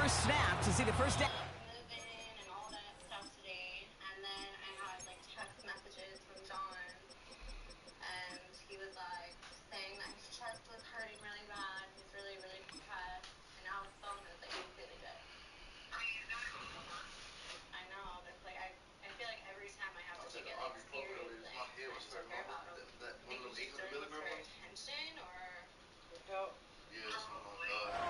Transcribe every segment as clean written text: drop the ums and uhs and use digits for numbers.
first snap to see the first down. Moving and all that stuff today, and then I had like text messages from John, and he was like saying that his chest was hurting really bad. He's really, really depressed, and now his phone is like completely dead. I know, but it's like I feel like every time I have to get like serious things, I just care about him. Maybe he's just doing this for attention, or Yes, oh my God.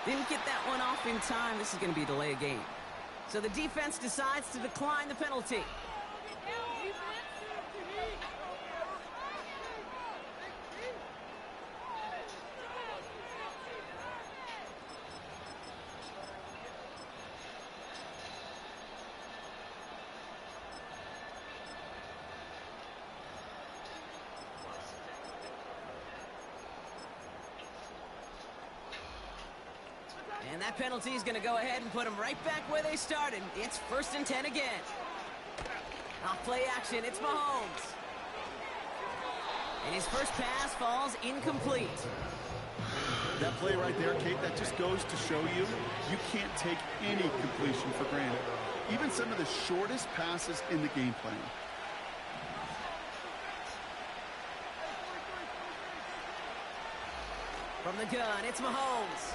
Didn't get that one off in time. This is going to be a delay of game. So the defense decides to decline the penalty. And that penalty is going to go ahead and put them right back where they started. It's 1st and 10 again. Off play action, it's Mahomes. And his first pass falls incomplete. That play right there, Kate, that just goes to show you, you can't take any completion for granted. Even some of the shortest passes in the game plan. From the gun, it's Mahomes.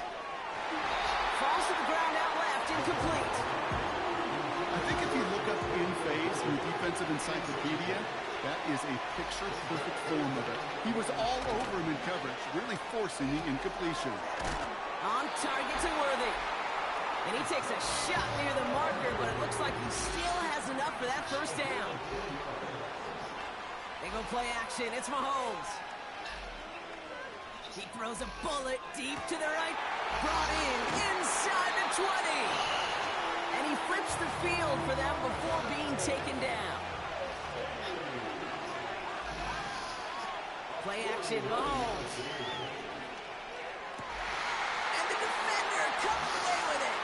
Falls to the ground out left, incomplete. I think if you look up in phase in the defensive encyclopedia, that is a picture-perfect form of it. He was all over him in coverage, really forcing the incompletion. On target to Worthy. And he takes a shot near the marker, but it looks like he still has enough for that first down. They go play action, it's Mahomes. He throws a bullet deep to the right. Brought in inside the 20. And he flips the field for them before being taken down. Play action, Mahomes. And the defender comes away with it.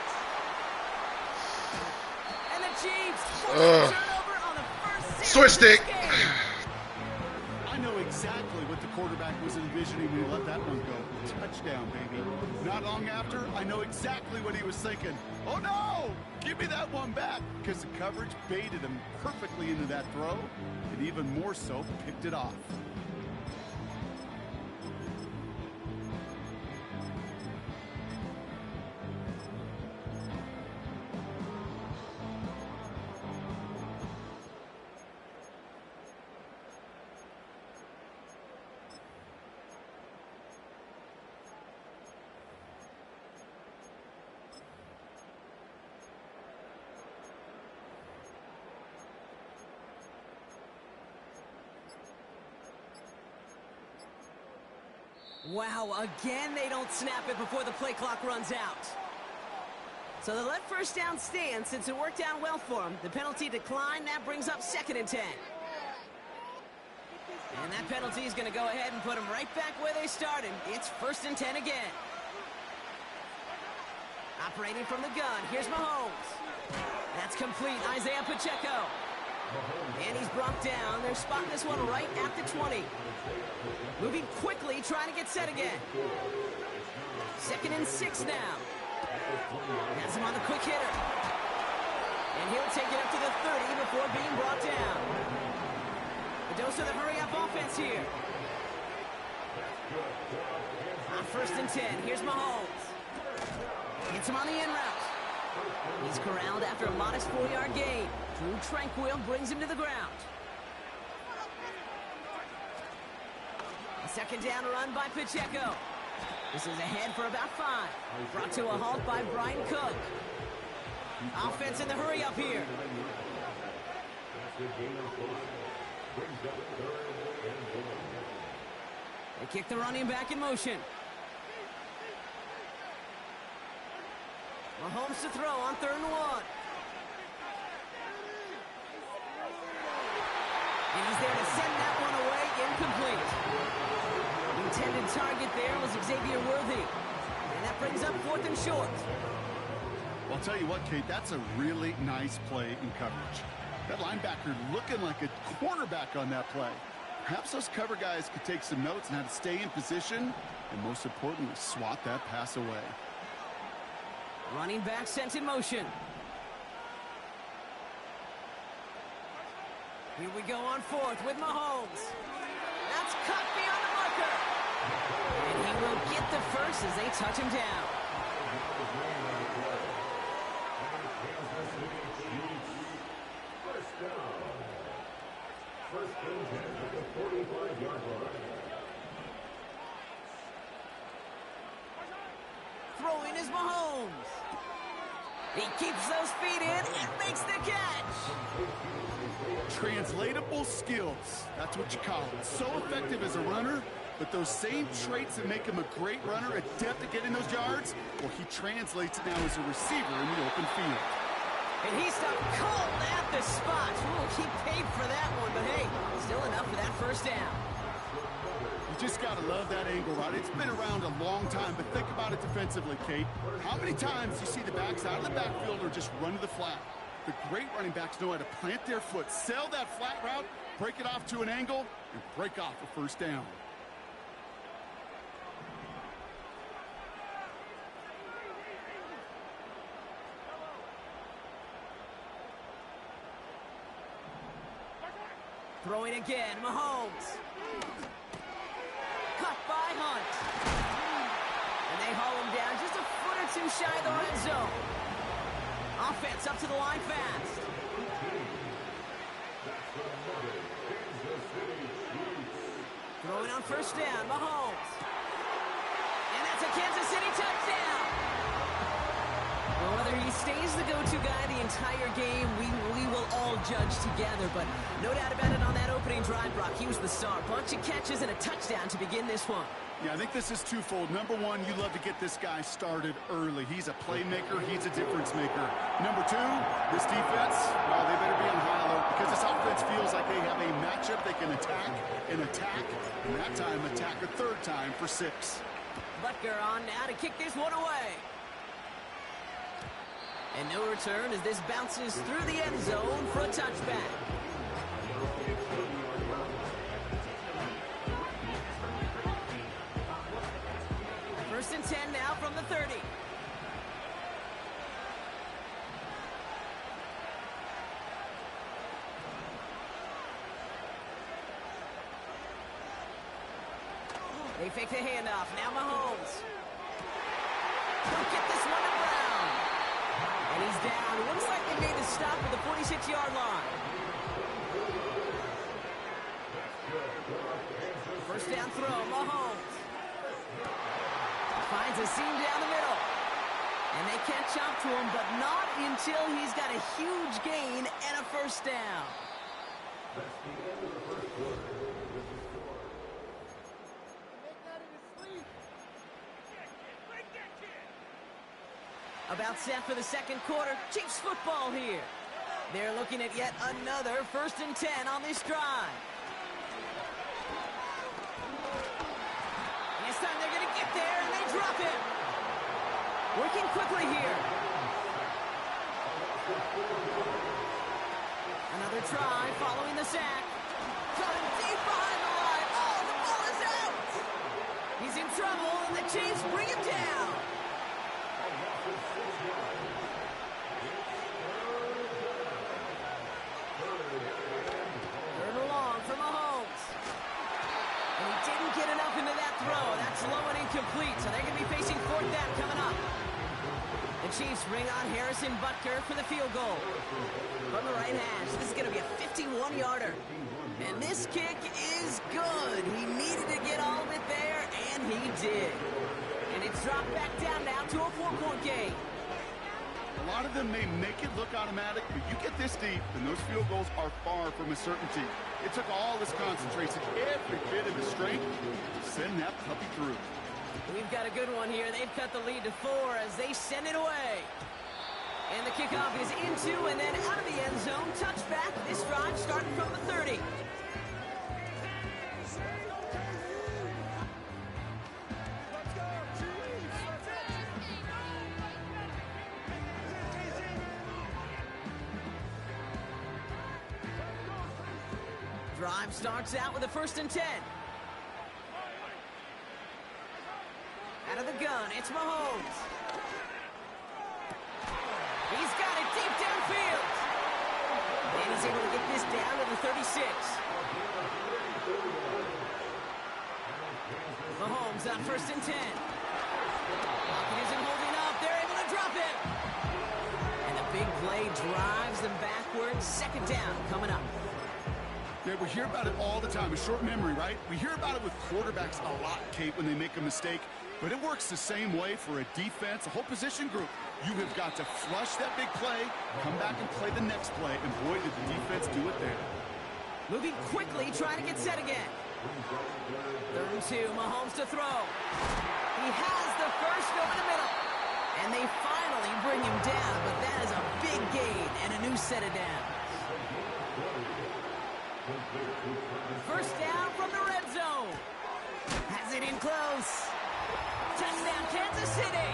And the Chiefs force a turnover on the first Switch stick. I know exactly what the quarterback was envisioning when he let that one go. Touchdown, baby. Not long after, I know exactly what he was thinking. Oh, no! Give me that one back! Because the coverage baited him perfectly into that throw, and even more so, picked it off. Wow, again they don't snap it before the play clock runs out. So they let first down stand since it worked out well for them. The penalty declined, that brings up 2nd and 10. And that penalty is going to go ahead and put them right back where they started. It's 1st and 10 again. Operating from the gun, here's Mahomes. That's complete, Isaiah Pacheco. And he's brought down. They're spotting this one right at the 20. Moving quickly, trying to get set again. 2nd and 6 now. Has him on the quick hitter. And he'll take it up to the 30 before being brought down. The dose of the hurry-up offense here. On 1st and 10, here's Mahomes. Hits him on the in route. He's corralled after a modest 4-yard gain. Drew Tranquil brings him to the ground. A 2nd down run by Pacheco. This is ahead for about 5. Brought to a halt by Brian Cook. Offense in the hurry up here. They kick the running back in motion. Mahomes to throw on 3rd and 1. And he's there to send that one away, incomplete. The intended target there was Xavier Worthy. And that brings up 4th and short. Well, I'll tell you what, Kate, that's a really nice play in coverage. That linebacker looking like a quarterback on that play. Perhaps those cover guys could take some notes on how to stay in position and, most importantly, swat that pass away. Running back sent in motion. Here we go on 4th with Mahomes. That's cut beyond the marker. And he will get the first as they touch him down. Throwing is Mahomes. He keeps those feet in and makes the catch. Translatable skills. That's what you call it. So effective as a runner, but those same traits that make him a great runner, adept at getting those yards, well, he translates it now as a receiver in the open field. And he stopped cold at the spot. Ooh, he paid for that one, but hey, still enough for that first down. You just got to love that angle route. It's been around a long time, but think about it defensively, Kate. How many times you see the backs out of the backfield or just run to the flat? The great running backs know how to plant their foot, sell that flat route, break it off to an angle, and break off a first down. Throwing again, Mahomes. Cut by Hunt. And they haul him down just a foot or two shy of the red zone. Offense up to the line fast. Throwing on first down, Mahomes. And that's a Kansas City touchdown. Well, whether he stays the go-to guy the entire game, we will all judge together. But no doubt about it, on that opening drive, Brock, he was the star. Bunch of catches and a touchdown to begin this one. Yeah, I think this is twofold. Number one, you love to get this guy started early. He's a playmaker. He's a difference maker. Number two, this defense, well, they better be on high alert because this offense feels like they have a matchup they can attack, and that time attack a third time for 6. Butker on now to kick this one away. And no return as this bounces through the end zone for a touchback. First and 10 now from the 30. They fake the handoff. Now Mahomes. Don't get this one to Brown. And he's down. Looks like they made the stop at the 46-yard line. First down throw, Mahomes. Finds a seam down the middle. And they catch up to him, but not until he's got a huge gain and a first down. About set for the second quarter. Chiefs football here. They're looking at yet another first and 10 on this drive. And this time they're going to get there, and they drop him. Working quickly here. Another try following the sack. Coming deep behind the line. Oh, the ball is out. He's in trouble, and the Chiefs bring him down. Third and long for Mahomes. And he didn't get enough into that throw. That's low and incomplete, so they're going to be facing 4th down coming up. The Chiefs bring on Harrison Butker for the field goal. From the right hash, this is going to be a 51-yarder. And this kick is good. He needed to get all of it there, and he did. And it's dropped back down now to a 4-point game. A lot of them may make it look automatic, but you get this deep, and those field goals are far from a certainty. It took all his concentration, every bit of his strength, to send that puppy through. We've got a good one here. They've cut the lead to 4 as they send it away. And the kickoff is into and then out of the end zone. Touchback. This drive starting from the 30. Drive starts out with a 1st and 10. Out of the gun, it's Mahomes. He's got it deep downfield. And he's able to get this down to the 36. Mahomes on 1st and 10. Pocket isn't holding up. They're able to drop it. And the big play drives them backwards. 2nd down coming up. Yeah, we hear about it all the time. A short memory, right? We hear about it with quarterbacks a lot, Kate, when they make a mistake. But it works the same way for a defense, a whole position group. You have got to flush that big play, come back and play the next play, and boy, did the defense do it there. Moving quickly, trying to get set again. 3rd and 2, Mahomes to throw. He has the first go in the middle. And they finally bring him down, but that is a big gain and a new set of downs. 1st down from the red zone. Has it in close. Touchdown, Kansas City.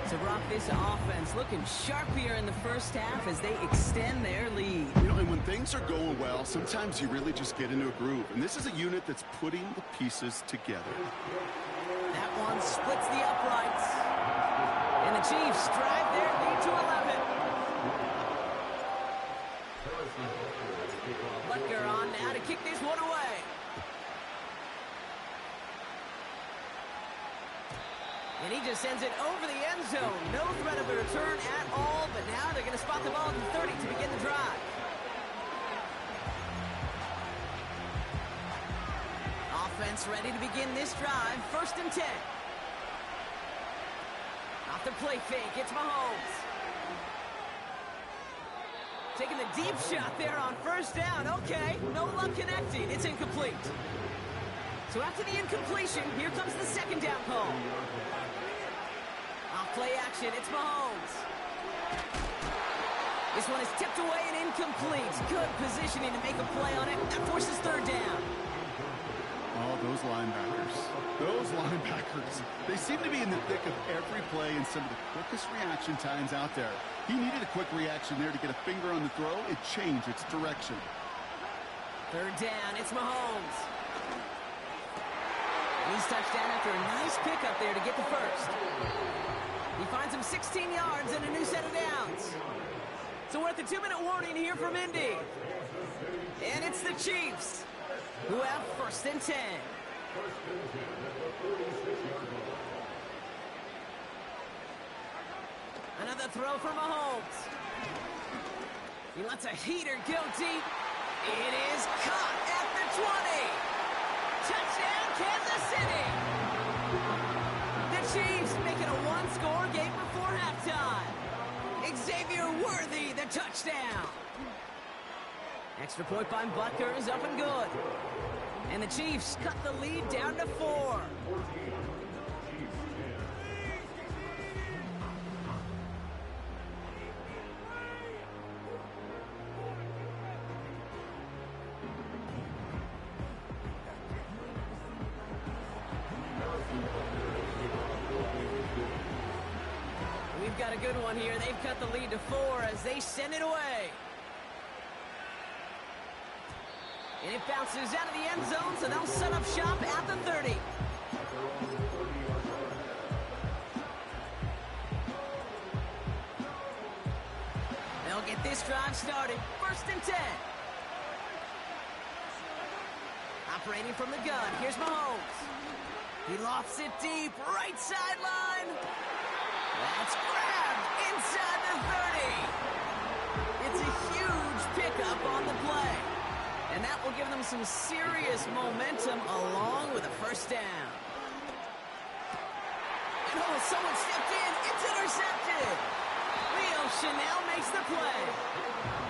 So, Brock, this offense looking sharp here in the 1st half as they extend their lead. You know, and when things are going well, sometimes you really just get into a groove. And this is a unit that's putting the pieces together. That one splits the uprights. And the Chiefs drive their lead to 11. Butker on now to kick this one away. And he just sends it over the end zone. No threat of a return at all, but now they're going to spot the ball at the 30 to begin the drive. Offense ready to begin this drive. 1st and 10. Off the play fake, it's Mahomes. Taking the deep shot there on 1st down. Okay, no luck connecting. It's incomplete. So after the incompletion, here comes the 2nd down call. Off play action, it's Mahomes. This one is tipped away and incomplete. Good positioning to make a play on it. That forces 3rd down. Oh, those linebackers. Those linebackers. They seem to be in the thick of every play and some of the quickest reaction times out there. He needed a quick reaction there to get a finger on the throw. It changed its direction. 3rd down, it's Mahomes. He's touchdown after a nice pick up there to get the 1st. He finds him 16 yards and a new set of downs. So we're at the 2-minute warning here from Indy. And it's the Chiefs who have 1st and 10. Another throw for Mahomes. He lets a heater go deep. It is caught at the 20. Touchdown, Kansas City. The Chiefs make it a 1-score game before halftime. Xavier Worthy, the touchdown. Extra point by Butker is up and good. And the Chiefs cut the lead down to 4. We've got a good one here. They've cut the lead to 4 as they send it away. And it bounces out of the end zone, so they'll set up shop at the 30. They'll get this drive started. 1st and 10. Operating from the gun, here's Mahomes. He lofts it deep, right sideline. That's grabbed inside the 30. It's a huge pickup on the play. And that will give them some serious momentum along with a 1st down. And oh, someone stepped in. It's intercepted. Leo Chanel makes the play.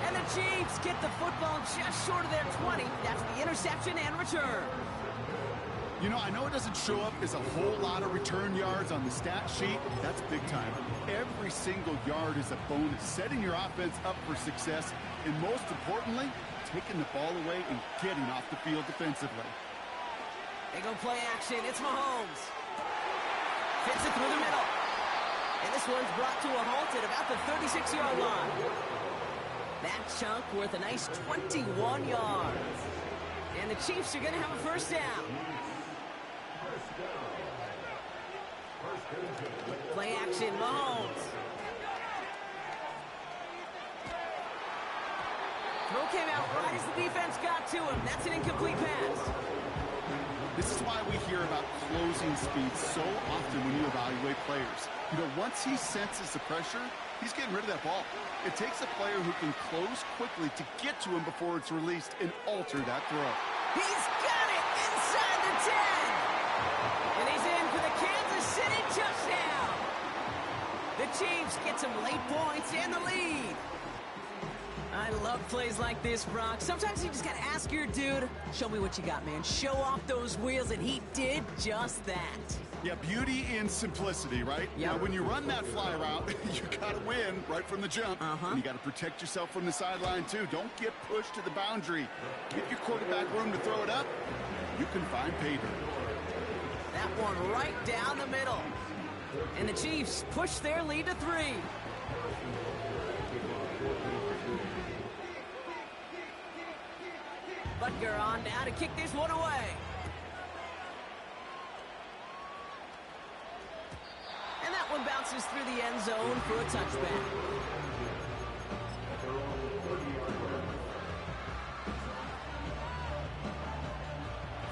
And the Chiefs get the football just short of their 20. That's the interception and return. You know, I know it doesn't show up as a whole lot of return yards on the stat sheet. That's big time. Every single yard is a bonus, setting your offense up for success, and most importantly, taking the ball away and getting off the field defensively. They go play action. It's Mahomes. Fits it through the middle. And this one's brought to a halt at about the 36-yard line. That chunk worth a nice 21 yards. And the Chiefs are going to have a first down. Play action, Mahomes. Throw came out right as the defense got to him. That's an incomplete pass. This is why we hear about closing speed so often when you evaluate players. You know, once he senses the pressure, he's getting rid of that ball. It takes a player who can close quickly to get to him before it's released and alter that throw. He's got it inside the 10. And he's in for the Kansas City touchdown. The Chiefs get some late points and the lead. I love plays like this, Brock. Sometimes you just gotta ask your dude, show me what you got, man. Show off those wheels, and he did just that. Yeah, beauty in simplicity, right? Yep. Now, when you run that fly route, you gotta win right from the jump. And you gotta protect yourself from the sideline, too. Don't get pushed to the boundary. Give your quarterback room to throw it up. You can find pay dirt. That one right down the middle. And the Chiefs push their lead to 3. Butker on now to kick this one away. And that one bounces through the end zone for a touchback.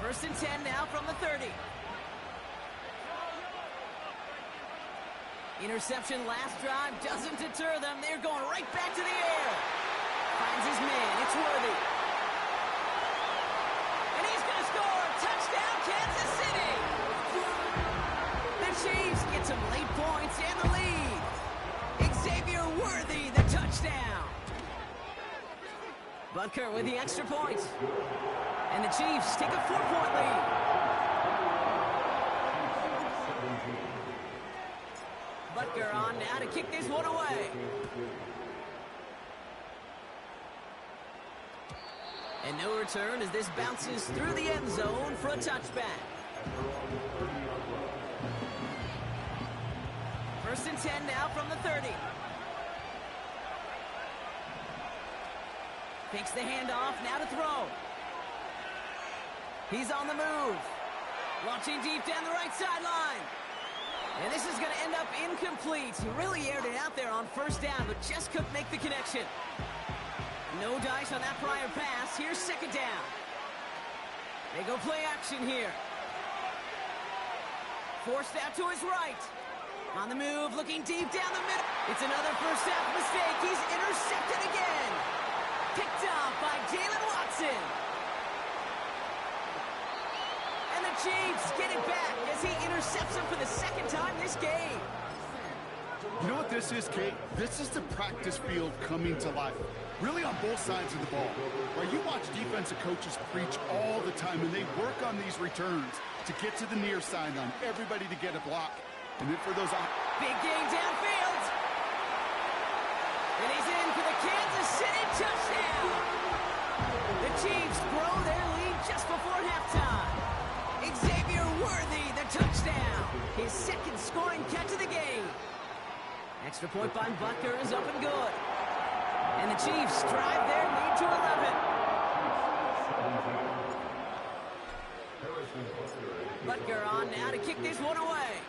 First and 10 now from the 30. Interception last drive doesn't deter them. They're going right back to the air. Finds his man. It's Worthy. And he's going to score. Touchdown, Kansas City. The Chiefs get some late points and the lead. Xavier Worthy, the touchdown. Butker with the extra point. And the Chiefs take a 4-point lead. Butker on now to kick this one away. And no return as this bounces through the end zone for a touchback. First and 10 now from the 30. Takes the handoff, now to throw. He's on the move. Launching deep down the right sideline. And this is going to end up incomplete. He really aired it out there on first down, but just couldn't make the connection. No dice on that prior pass. Here's second down. They go play action here. Forced out to his right. On the move, looking deep down the middle. It's another first half mistake. He's intercepted again. Picked off by Jalen Watson. And the Chiefs get it back as he intercepts him for the second time this game. You know what this is, Kate? This is the practice field coming to life. Really on both sides of the ball. Right, you watch defensive coaches preach all the time, and they work on these returns to get to the near sideline, everybody to get a block. And then for those... Big game downfield. And he's in for the Kansas City touchdown. The Chiefs grow their lead just before halftime. Xavier Worthy, the touchdown. His second scoring catch of the game. Extra point by Butker is up and good. And the Chiefs drive their lead to 11. Butker on now to kick this one away.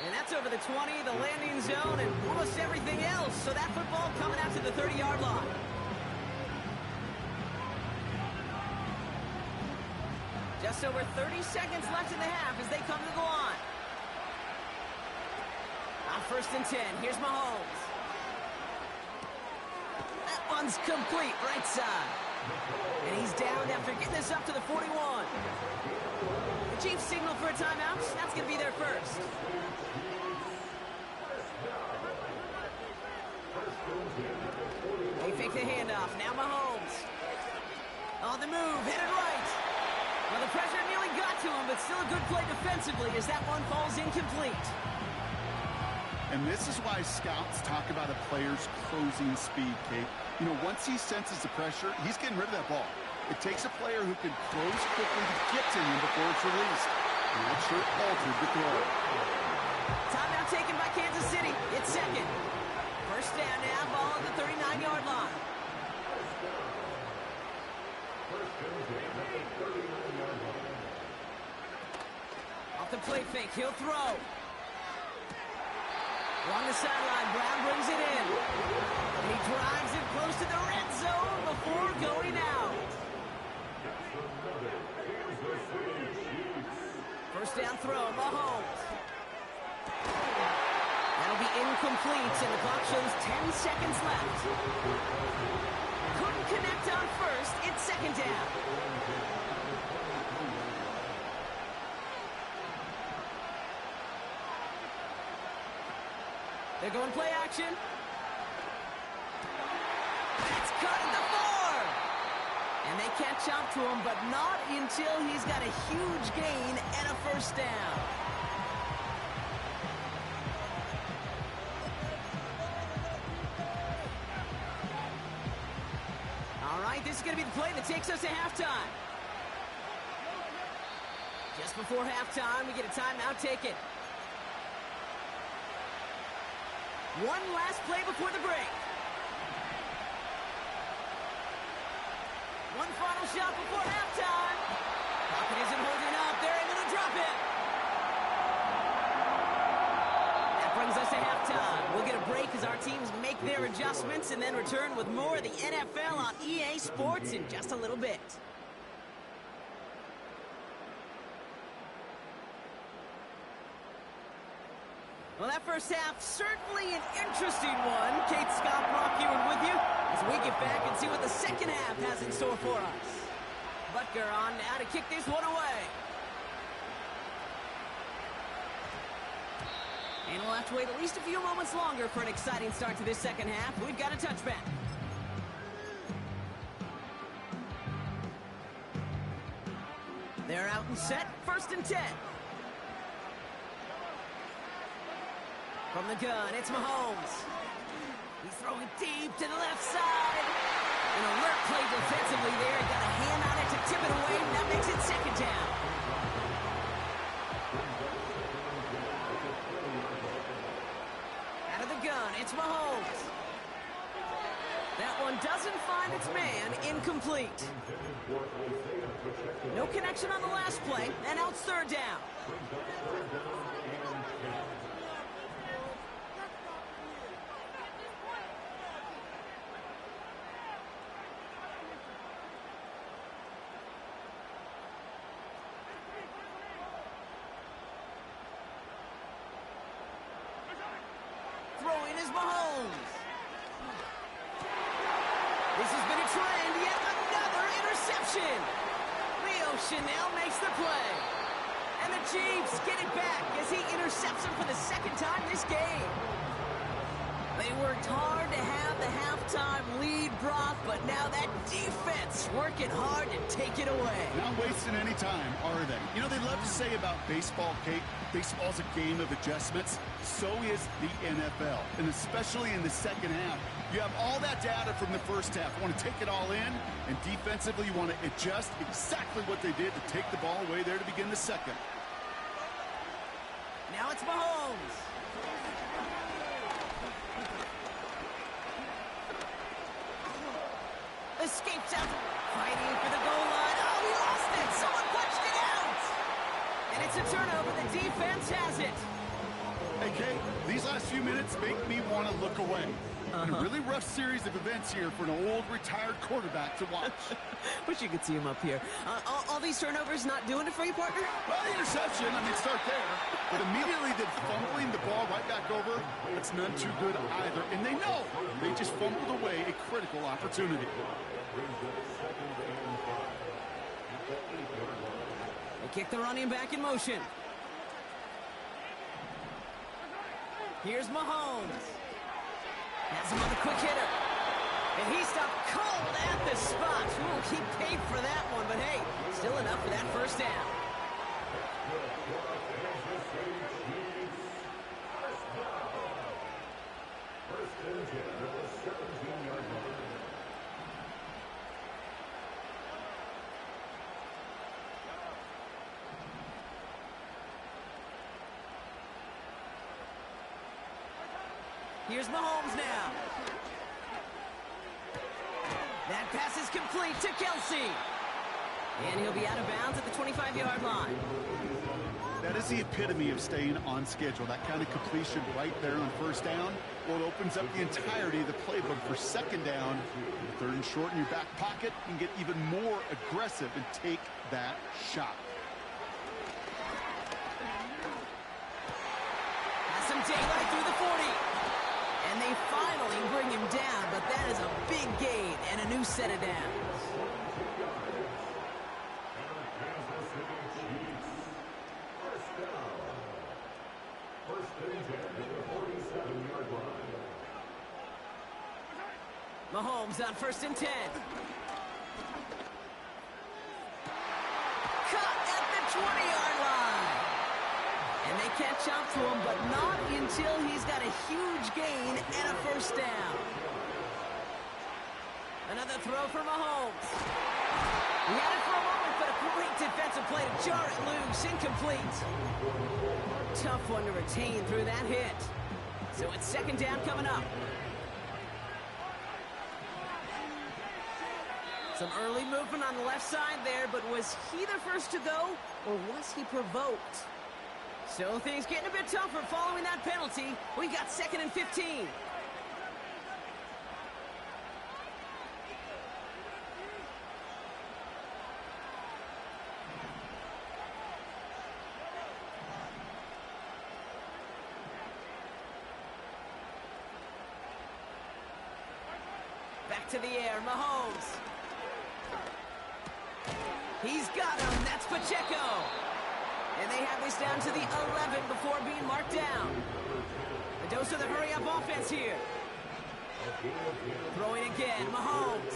And that's over the 20, the landing zone, and almost everything else. So that football coming out to the 30-yard line. Just over 30 seconds left in the half as they come to the line. On first and 10, here's Mahomes. That one's complete, right side. And he's down after getting this up to the 41. The Chiefs signal for a timeout. That's going to be their first. They fake the handoff. Now Mahomes. On the move, headed right. Well, the pressure nearly got to him, but still a good play defensively as that one falls incomplete. And this is why scouts talk about a player's closing speed, Kate. You know, once he senses the pressure, he's getting rid of that ball. It takes a player who can close quickly to get to him before it's released. And that sure altered the throw. Timeout taken by Kansas City. It's second. First down now, ball at the 39-yard line. Off the play fake, he'll throw. Along the sideline, Brown brings it in. And he drives it close to the red zone before going out. First down throw, Mahomes. That'll be incomplete, and the clock shows 10 seconds left. Couldn't connect on first, it's second down. They're going play action. That's cut at the 4. And they catch up to him, but not until he's got a huge gain and a first down. All right, this is going to be the play that takes us to halftime. Just before halftime, we get a timeout taken. One last play before the break. One final shot before halftime. Pocket isn't holding up. They're able to drop it. That brings us to halftime. We'll get a break as our teams make their adjustments and then return with more of the NFL on EA Sports in just a little bit. Well, that first half, certainly an interesting one. Kate, Scott, Brock, Ewan with you as we get back and see what the second half has in store for us. Butker on now to kick this one away. And we'll have to wait at least a few moments longer for an exciting start to this second half. We've got a touchback. They're out and set, 1st and 10. From the gun, it's Mahomes. He's throwing deep to the left side. An alert play defensively there. Got a hand on it to tip it away, and that makes it second down. Out of the gun, it's Mahomes. That one doesn't find its man, incomplete. No connection on the last play, and out 3rd down. Throwing is Mahomes. This has been a trend, yet another interception. Leo Chanel makes the play. And the Chiefs get it back as he intercepts him for the 2nd time this game. They worked hard to have the halftime lead, Brock, but now that defense working hard to take it away. Not wasting any time, are they? You know, they love to say about baseball, Kate, baseball's a game of adjustments. So is the NFL, and especially in the second half. You have all that data from the first half. You want to take it all in, and defensively you want to adjust exactly what they did to take the ball away there to begin the second. Now it's Mahomes. Escapes out, fighting for the goal line. Oh, he lost it. Someone punched it out. And it's a turnover. The defense has it. Hey, Kate, these last few minutes make me want to look away. A really rough series of events here for an old retired quarterback to watch. Wish you could see him up here. All these turnovers not doing it for you, partner? Well, the interception, I mean, start there. But immediately then fumbling the ball right back over, that's none too good either. And they know they just fumbled away a critical opportunity. They kick the running back in motion. Here's Mahomes. Has him on the quick hitter. And he stopped cold at the spot. Ooh, he paid for that one, but hey, still enough for that first down. Here's Mahomes now. That pass is complete to Kelsey. And he'll be out of bounds at the 25-yard line. That is the epitome of staying on schedule. That kind of completion right there on first down. Well, it opens up the entirety of the playbook for second down. Third and short in your back pocket. You can get even more aggressive and take that shot. Has some daylight through the 40. And they finally bring him down, but that is a big gain and a new set of downs. Mahomes on 1st and 10. Caught at the 20-yard line. And they catch up to him, but not until he's got a huge gain and a first down. Another throw for Mahomes. He had it for a moment, but a great defensive play to jar it loose. Incomplete. Tough one to retain through that hit. So it's second down coming up. Some early movement on the left side there, but was he the first to go, or was he provoked? So things getting a bit tougher following that penalty. We got 2nd and 15. Back to the air, Mahomes. He's got him. That's Pacheco. And they have this down to the 11 before being marked down. A dose of the hurry-up offense here. Throwing again, Mahomes.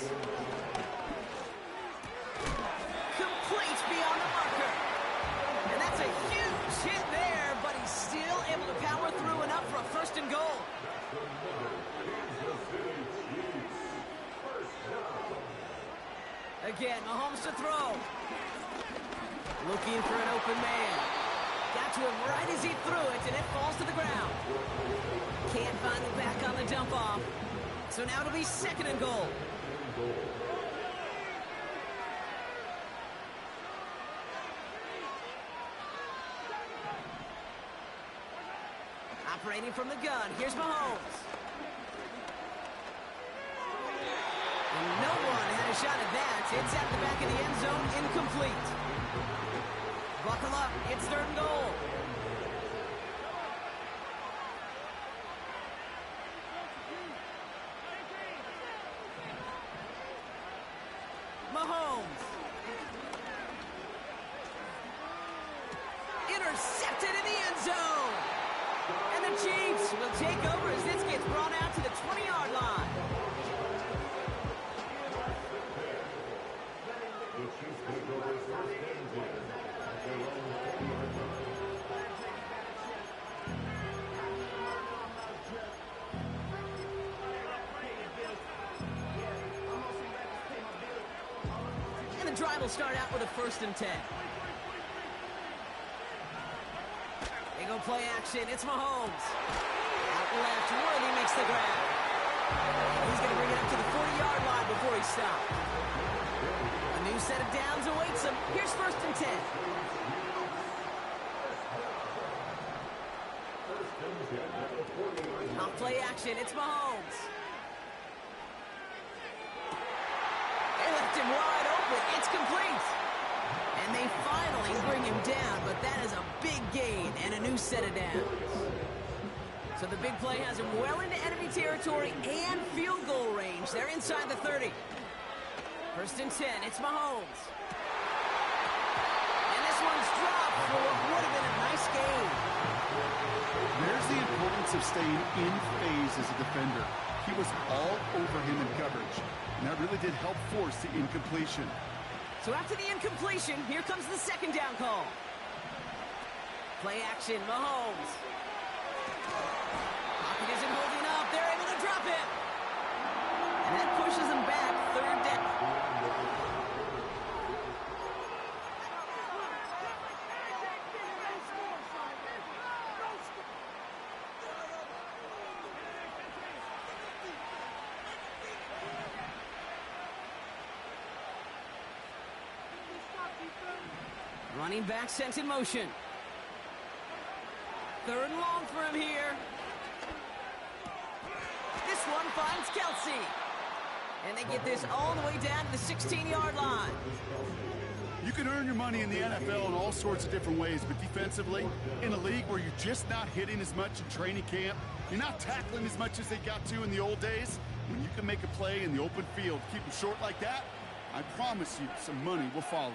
Complete beyond the marker. And that's a huge hit there, but he's still able to power through enough for a 1st and goal. Again, Mahomes to throw. Looking for an open man. Got to him right as he threw it, and it falls to the ground. Can't find the back on the dump off. So now it'll be 2nd and goal. Operating from the gun, here's Mahomes. And no one had a shot at that. It's at the back of the end zone, incomplete. Buckle up, it's 3rd and goal. Mahomes. Intercepted in the end zone. And the Chiefs will take over as this gets brought out to the 20-yard line. And the drive will start out with a 1st and 10. They go play action. It's Mahomes. Out left, Worthy makes the grab. He's going to bring it up to the 40-yard line before he stops. A new set of downs awaits him. Here's 1st and 10. Off play action. It's Mahomes. They left him wide open. It's complete. And they finally bring him down, but that is a big gain and a new set of downs. So the big play has him well into enemy territory and field goal range. They're inside the 30. First and 10, it's Mahomes. And this one's dropped for what would have been a nice gain. There's the importance of staying in phase as a defender. He was all over him in coverage, and that really did help force the incompletion. So after the incompletion, here comes the second down call. Play action, Mahomes. Pocket isn't holding up. They're able to drop it. And that pushes them back, third down. Running back sent in motion. Third and long for him here. This one finds Kelsey. And they get this all the way down to the 16-yard line. You can earn your money in the NFL in all sorts of different ways, but defensively, in a league where you're just not hitting as much in training camp, you're not tackling as much as they got to in the old days, when you can make a play in the open field, keep them short like that, I promise you some money will follow.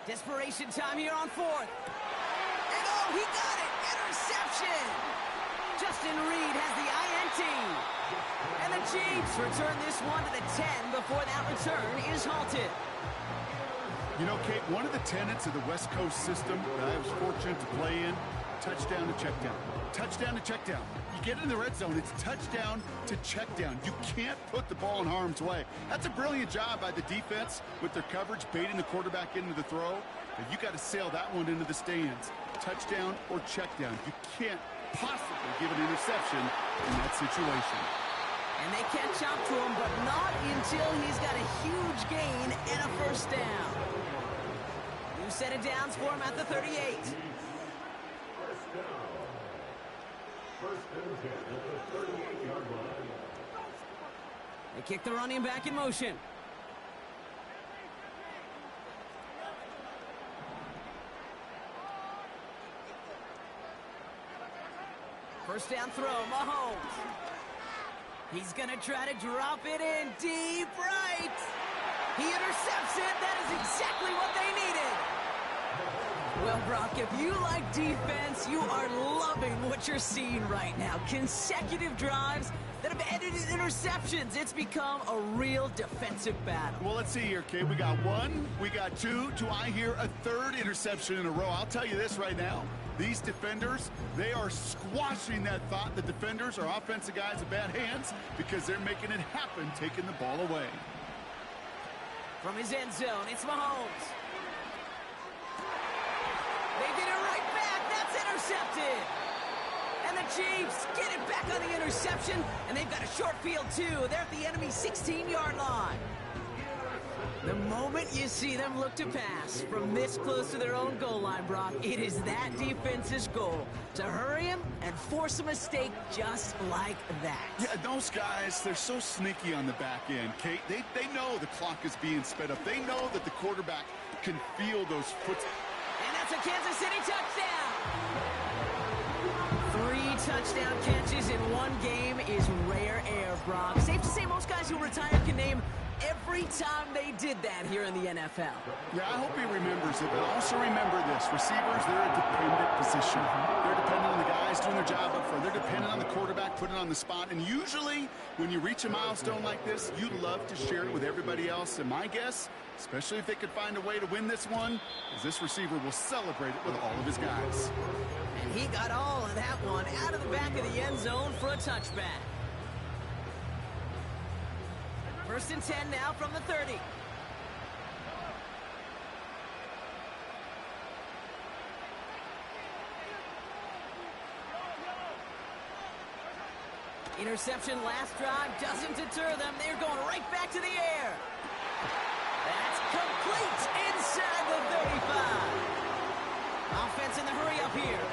Desperation time here on fourth. And oh, he got it! Interception! Justin Reed has the INT. And the Chiefs return this one to the 10 before that return is halted. You know, Kate, one of the tenets of the West Coast system that I was fortunate to play in, touchdown to check down. Touchdown to check down. You get in the red zone, it's touchdown to check down. You can't put the ball in harm's way. That's a brilliant job by the defense with their coverage, baiting the quarterback into the throw. But you got to sail that one into the stands. Touchdown or check down. You can't possibly give an interception in that situation. And they catch up to him, but not until he's got a huge gain and a first down. New set of downs for him at the 38. They kick the running back in motion. First down throw, Mahomes. He's going to try to drop it in deep right. He intercepts it. That is exactly what they needed. Well, Brock, if you like defense, you are loving what you're seeing right now. Consecutive drives that have ended in interceptions. It's become a real defensive battle. Well, let's see here, Kate. We got one, we got two. Do I hear a third interception in a row? I'll tell you this right now. These defenders, they are squashing that thought. The defenders are offensive guys in bad hands because they're making it happen, taking the ball away. From his end zone, it's Mahomes. They did it right back. That's intercepted. And the Chiefs get it back on the interception, and they've got a short field, too. They're at the enemy 16-yard line. The moment you see them look to pass from this close to their own goal line, Brock, it is that defense's goal to hurry him and force a mistake just like that. Yeah, those guys, they're so sneaky on the back end, Kate. They know the clock is being sped up. They know that the quarterback can feel those foot. And that's a Kansas City touchdown. 3 touchdown catches in one game is rare air, Brock. Safe to say most guys who retire can name every time they did that here in the NFL. Yeah, I hope he remembers it, but also remember this. Receivers, they're a dependent position. They're dependent on the guys doing their job up front. They're dependent on the quarterback putting it on the spot. And usually, when you reach a milestone like this, you'd love to share it with everybody else. And my guess, especially if they could find a way to win this one, is this receiver will celebrate it with all of his guys. And he got all of that one out of the back of the end zone for a touchback. First and 10 now from the 30. Interception last drive doesn't deter them. They're going right back to the air. That's complete inside the 35. Offense in the hurry up here.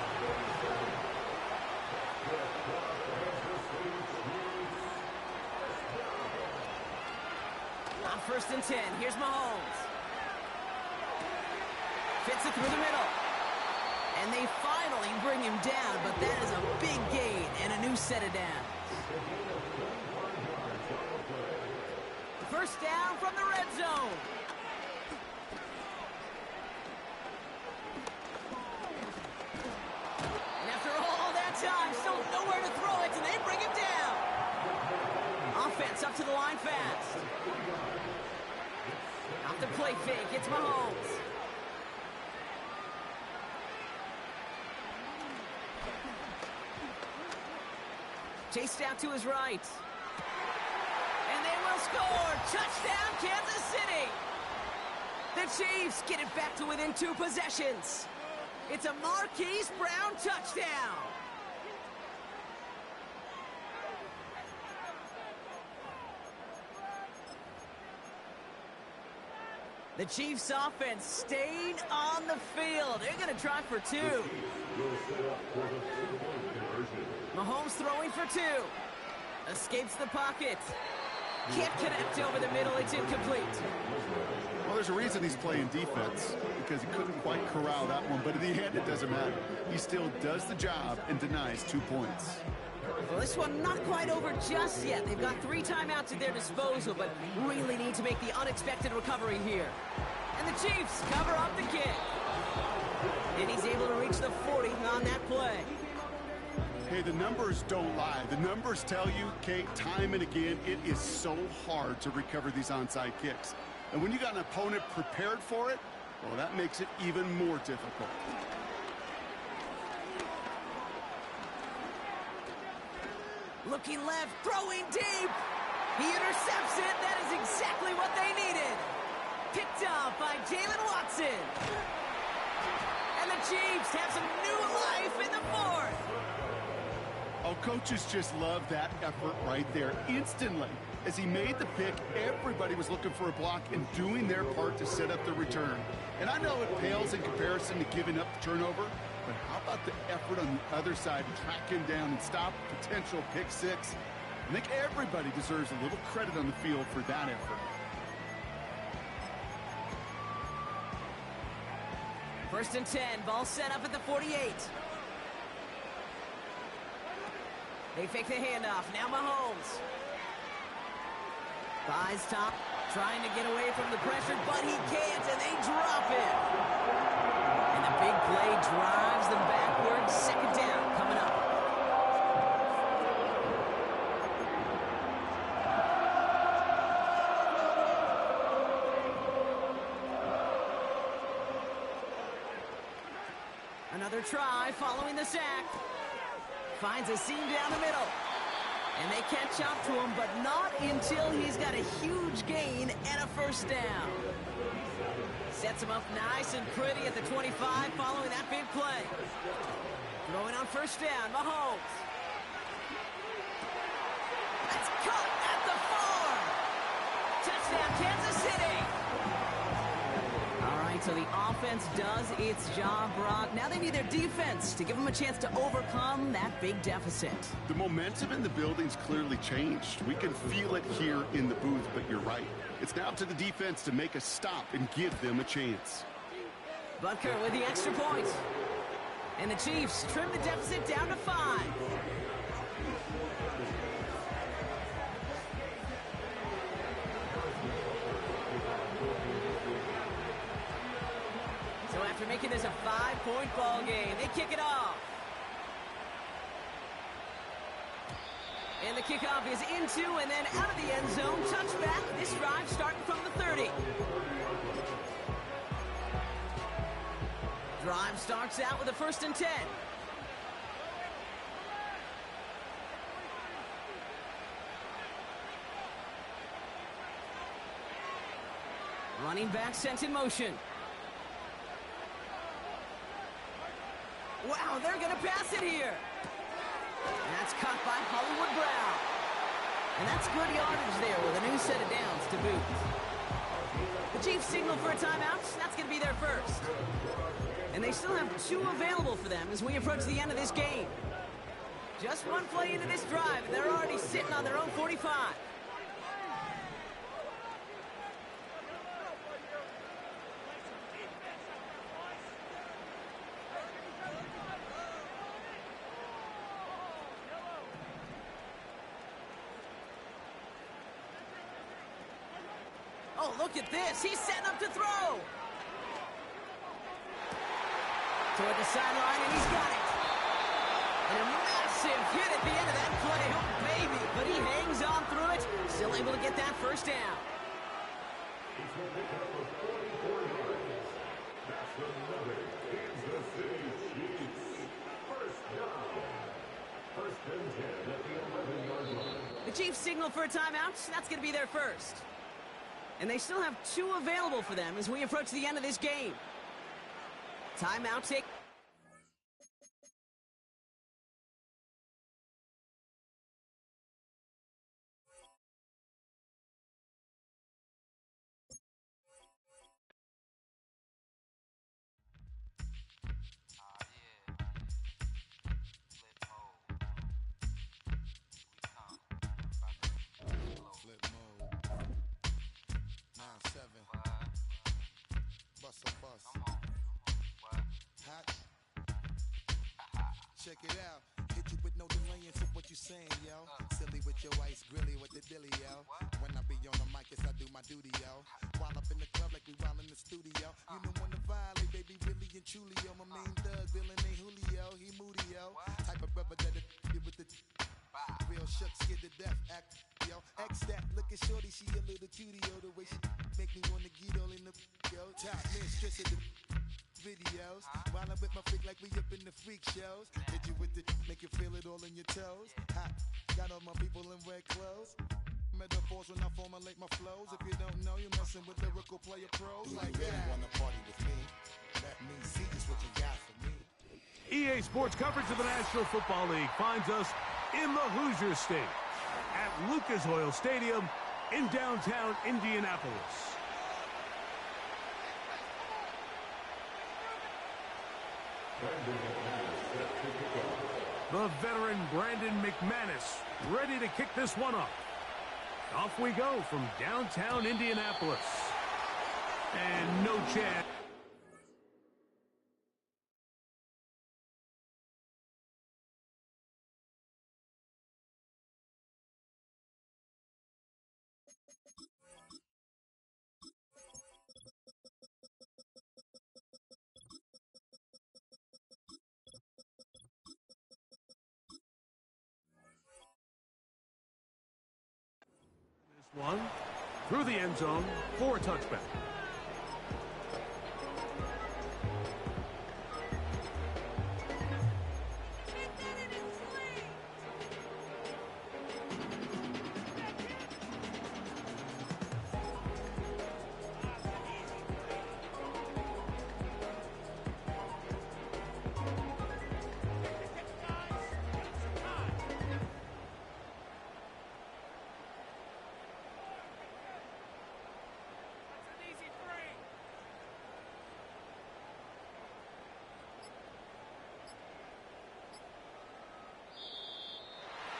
On first and 10, here's Mahomes. Fits it through the middle. And they finally bring him down, but that is a big gain and a new set of downs. First down from the red zone. And after all that time, still nowhere to throw it, and they bring him down. Offense up to the line fast. Off the play fake, it's Mahomes. Chased out to his right. And they will score! Touchdown, Kansas City! The Chiefs get it back to within 2 possessions. It's a Marquise Brown touchdown. The Chiefs offense staying on the field. They're going to try for 2. Mahomes throwing for 2. Escapes the pocket. Can't connect over the middle. It's incomplete. Well, there's a reason he's playing defense, because he couldn't quite corral that one, but in the end, it doesn't matter. He still does the job and denies 2 points. Well, this one not quite over just yet. They've got 3 timeouts at their disposal, but really need to make the unexpected recovery here. And the Chiefs cover up the kick. And he's able to reach the 40 on that play. Hey, the numbers don't lie. The numbers tell you, Kate, time and again, it is so hard to recover these onside kicks. And when you got an opponent prepared for it, well, that makes it even more difficult. Looking left, throwing deep. He intercepts it. That is exactly what they needed. Picked off by Jalen Watson. And the Chiefs have some new life in the 4th. Oh, coaches just love that effort right there. Instantly, as he made the pick, everybody was looking for a block and doing their part to set up the return. And I know it pales in comparison to giving up the turnover, but how about the effort on the other side, track him down and stop potential pick 6? I think everybody deserves a little credit on the field for that effort. First and 10, ball set up at the 48. They fake the handoff. Now Mahomes. Buys top, trying to get away from the pressure, but he can't, and they drop it. And the big play drives them backwards. Second down coming up. Another try following the sack. Finds a seam down the middle. And they catch up to him, but not until he's got a huge gain and a first down. Sets him up nice and pretty at the 25 following that big play. Throwing on first down, Mahomes. That's caught at the 4. Touchdown, Kansas City. All right, so the offense does its job, Brock. Now they need their defense to give them a chance to overcome that big deficit. The momentum in the building's clearly changed. We can feel it here in the booth, but you're right. It's now up to the defense to make a stop and give them a chance. Butker with the extra point. And the Chiefs trim the deficit down to 5. So after making this a 5-point ball game, they kick it off. And the kickoff is into and then out of the end zone. Touchback. This drive starting from the 30. Drive starts out with a first and 10. Running back sent in motion. Wow, they're going to pass it here. That's caught by Hollywood Brown. And that's good yardage there with a new set of downs to boot. The Chiefs signal for a timeout. That's going to be their first. And they still have 2 available for them as we approach the end of this game. Just one play into this drive, and they're already sitting on their own 45. Oh, look at this. He's setting up to throw. Toward the sideline, and he's got it. And a massive hit at the end of that play. Oh, baby. But he hangs on through it. Still able to get that first down. The Chiefs signal for a timeout. That's going to be their first. And they still have 2 available for them as we approach the end of this game. Timeout take. Check it out. Hit you with no delay into what you saying, yo. Silly with your ice grilly with the dilly, yo. When I be on the mic, yes, I do my duty, yo. While up in the club like we while in the studio. You don't wanna violate, baby, really and truly, yo. My main thug, villain ain't Julio, he moody, yo. Type of brother that'll you with the real shook, scared to death, act, yo. X that, look at shorty, she a little cutie, yo. The way she make me wanna get all in the, yo. Top mistress of the videos, while I'm with my freak like we up in the freak shows. Hit you with the, make you feel it all in your toes. Hot, got all my people in red clothes. Metaphors when I formulate my flows. If you don't know, you're messing with lyrical player pros. Like you really wanna party with me? Let me see just what you got for me. EA Sports coverage of the National Football League finds us in the Hoosier State at Lucas Oil Stadium in downtown Indianapolis. The veteran Brandon McManus ready to kick this one off. Off we go from downtown Indianapolis. And no chance. One through the end zone for a touchback.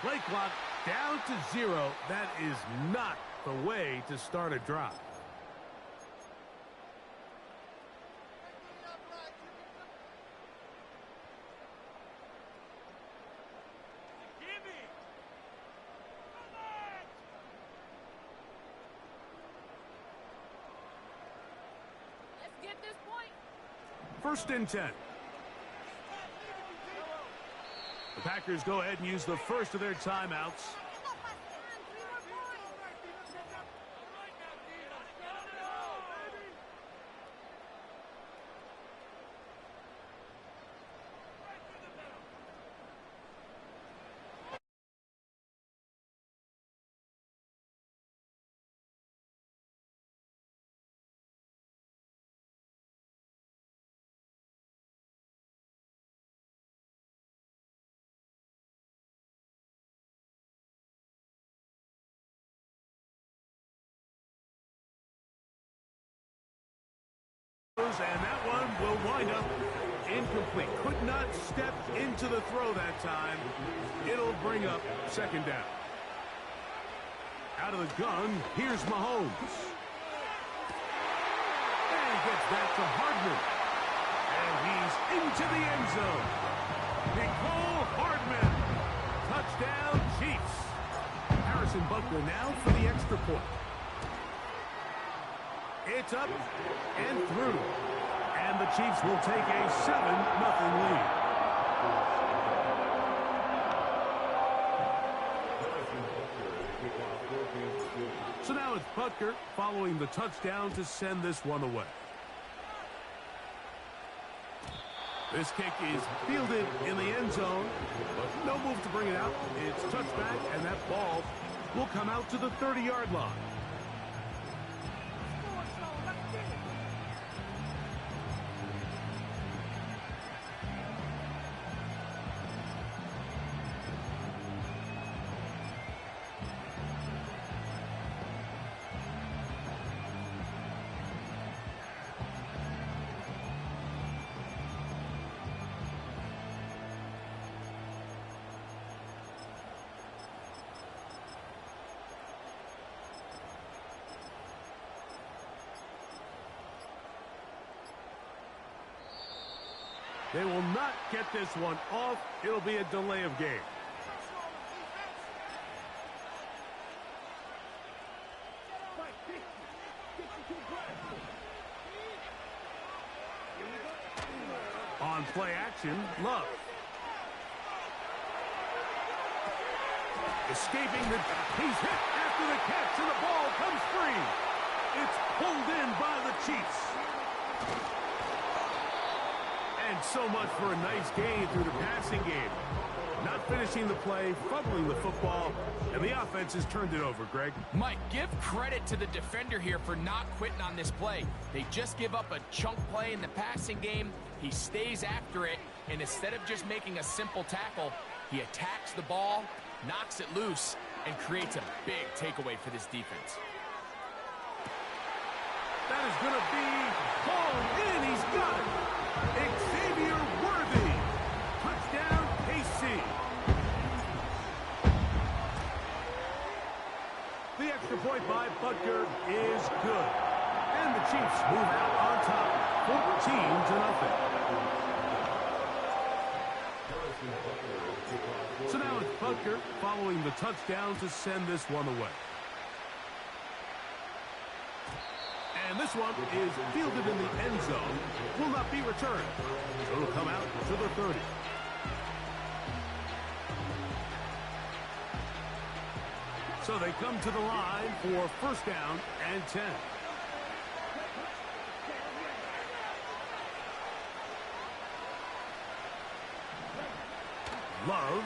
Play clock down to 0. That is not the way to start a drive. Let's get this point. First and 10. The Packers go ahead and use the first of their timeouts. And that one will wind up incomplete. Could not step into the throw that time. It'll bring up second down. Out of the gun, here's Mahomes. And he gets back to Hardman. And he's into the end zone. Nicole Hardman. Touchdown, Chiefs. Harrison Butker now for the extra point. It's up and through. And the Chiefs will take a 7-0 lead. So now it's Butker following the touchdown to send this one away. This kick is fielded in the end zone, but no move to bring it out. It's touchback, and that ball will come out to the 30-yard line. They will not get this one off. It'll be a delay of game. On play action, Love. Escaping the... He's hit after the catch, and the ball comes free. It's pulled in by the Chiefs. And so much for a nice gain through the passing game. Not finishing the play, fumbling the football, and the offense has turned it over, Greg. Mike, give credit to the defender here for not quitting on this play. They just give up a chunk play in the passing game. He stays after it, and instead of just making a simple tackle, he attacks the ball, knocks it loose, and creates a big takeaway for this defense. That is going to be called in. He's got it. Xavier Worthy. Touchdown, KC. The extra point by Butker is good. And the Chiefs move out on top, 14-0. So now it's Butker following the touchdown to send this one away. And this one is fielded in the end zone. Will not be returned. So it'll come out to the 30. So they come to the line for first down and 10. Love.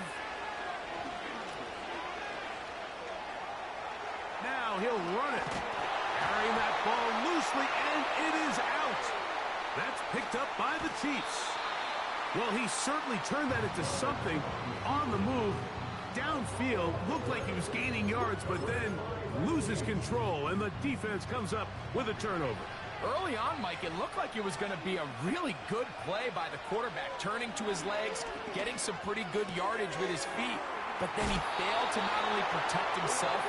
Now he'll run it. Carrying that ball loosely, and it is out. That's picked up by the Chiefs. Well, he certainly turned that into something on the move. Downfield, looked like he was gaining yards, but then loses control, and the defense comes up with a turnover. Early on, Mike, it looked like it was going to be a really good play by the quarterback, turning to his legs, getting some pretty good yardage with his feet. But then he failed to not only protect himself,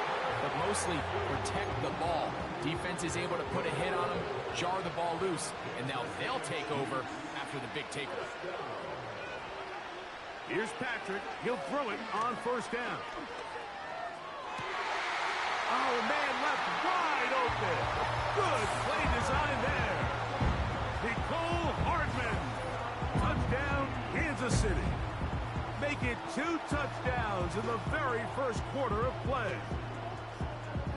but mostly protect the ball. Defense is able to put a hit on him, jar the ball loose, and now they'll take over after the big takeaway. Here's Patrick. He'll throw it on first down. Oh, man, left wide open. Good play design there. Nicole Hardman. Touchdown, Kansas City. Make it 2 touchdowns in the very first quarter of play.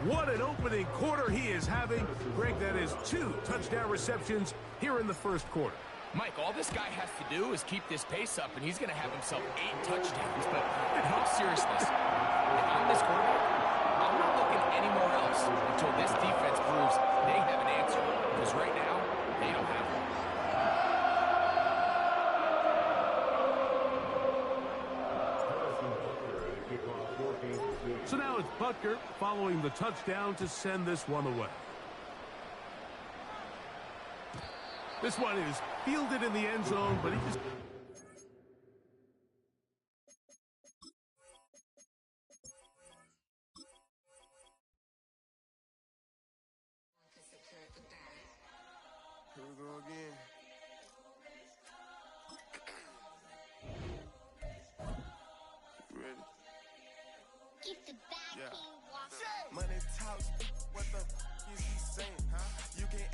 What an opening quarter he is having. Greg, that is 2 touchdown receptions here in the first quarter. Mike, all this guy has to do is keep this pace up, and he's going to have himself 8 touchdowns. But in all seriousness, if I'm this quarterback, I'm not looking anywhere else until this defense proves they have an answer. Because right now, they don't have one. So now it's Butker following the touchdown to send this one away. This one is fielded in the end zone, but he just... Here we go again. Ready? Keep the back Yeah. walk. Money talks, what the is he saying? Huh? You can't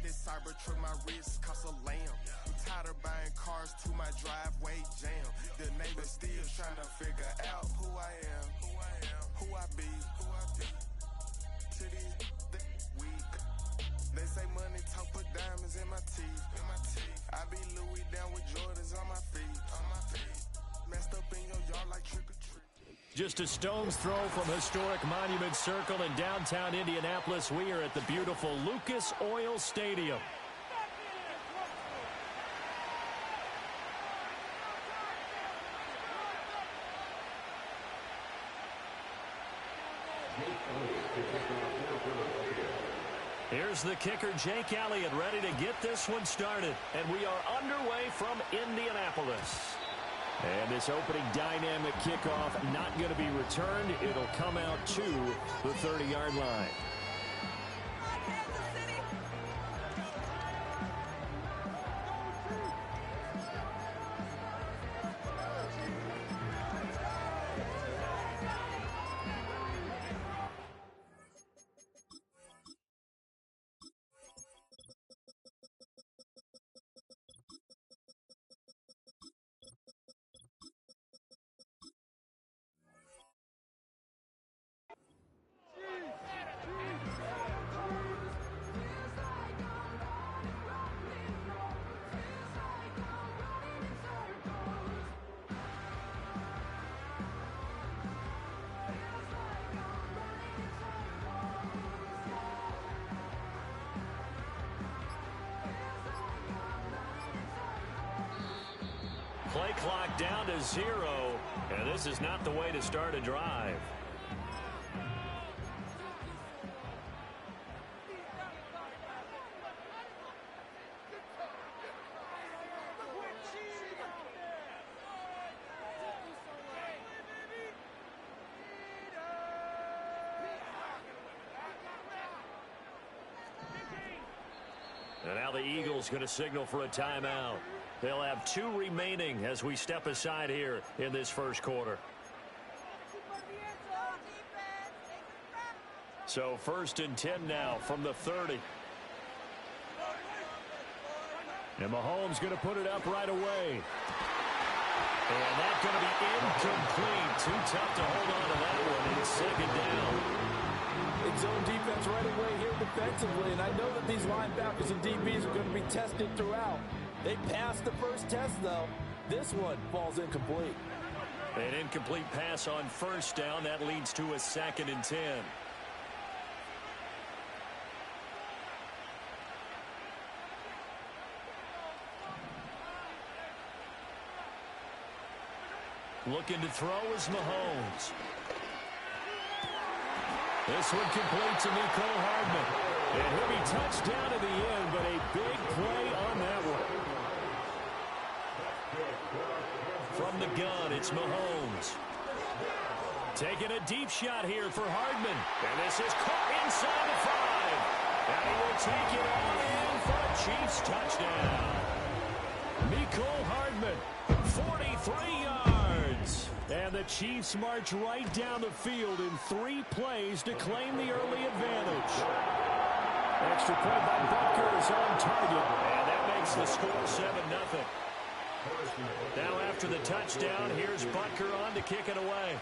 this Cybertruck, my wrist cost a lamb. I'm tired of buying cars to my driveway jam. The neighbors still trying to figure out who I am, who I be. To these weak. They say money talk, put diamonds in my teeth. I be Louis down with Jordans on my feet. Messed up in your yard like trick or treat. Just a stone's throw from historic Monument Circle in downtown Indianapolis. We are at the beautiful Lucas Oil Stadium. Here's the kicker, Jake Elliott, ready to get this one started. And we are underway from Indianapolis. And this opening dynamic kickoff not going to be returned. It'll come out to the 30-yard line. Play clock down to 0, and this is not the way to start a drive. And now the Eagles going to signal for a timeout. They'll have 2 remaining as we step aside here in this first quarter. So 1st and 10 now from the 30. And Mahomes going to put it up right away. And that's going to be incomplete. Too tough to hold on to that one. It's 2nd down. It's zone defense right away here defensively, and I know that these linebackers and DBs are going to be tested throughout. They passed the first test, though. This one falls incomplete. An incomplete pass on 1st down. That leads to a 2nd and 10. Looking to throw is Mahomes. This one complete to Nicole Hardman. And he'll be touched down to the end, but a big play on that one. From the gun, it's Mahomes. Taking a deep shot here for Hardman. And this is caught inside the 5. And he will take it all in for a Chiefs touchdown. Nicole Hardman, 43 yards. And the Chiefs march right down the field in 3 plays to claim the early advantage. Extra point by Butker is on target. And that makes the score 7-0. Now after the touchdown, here's Butker on to kick it away.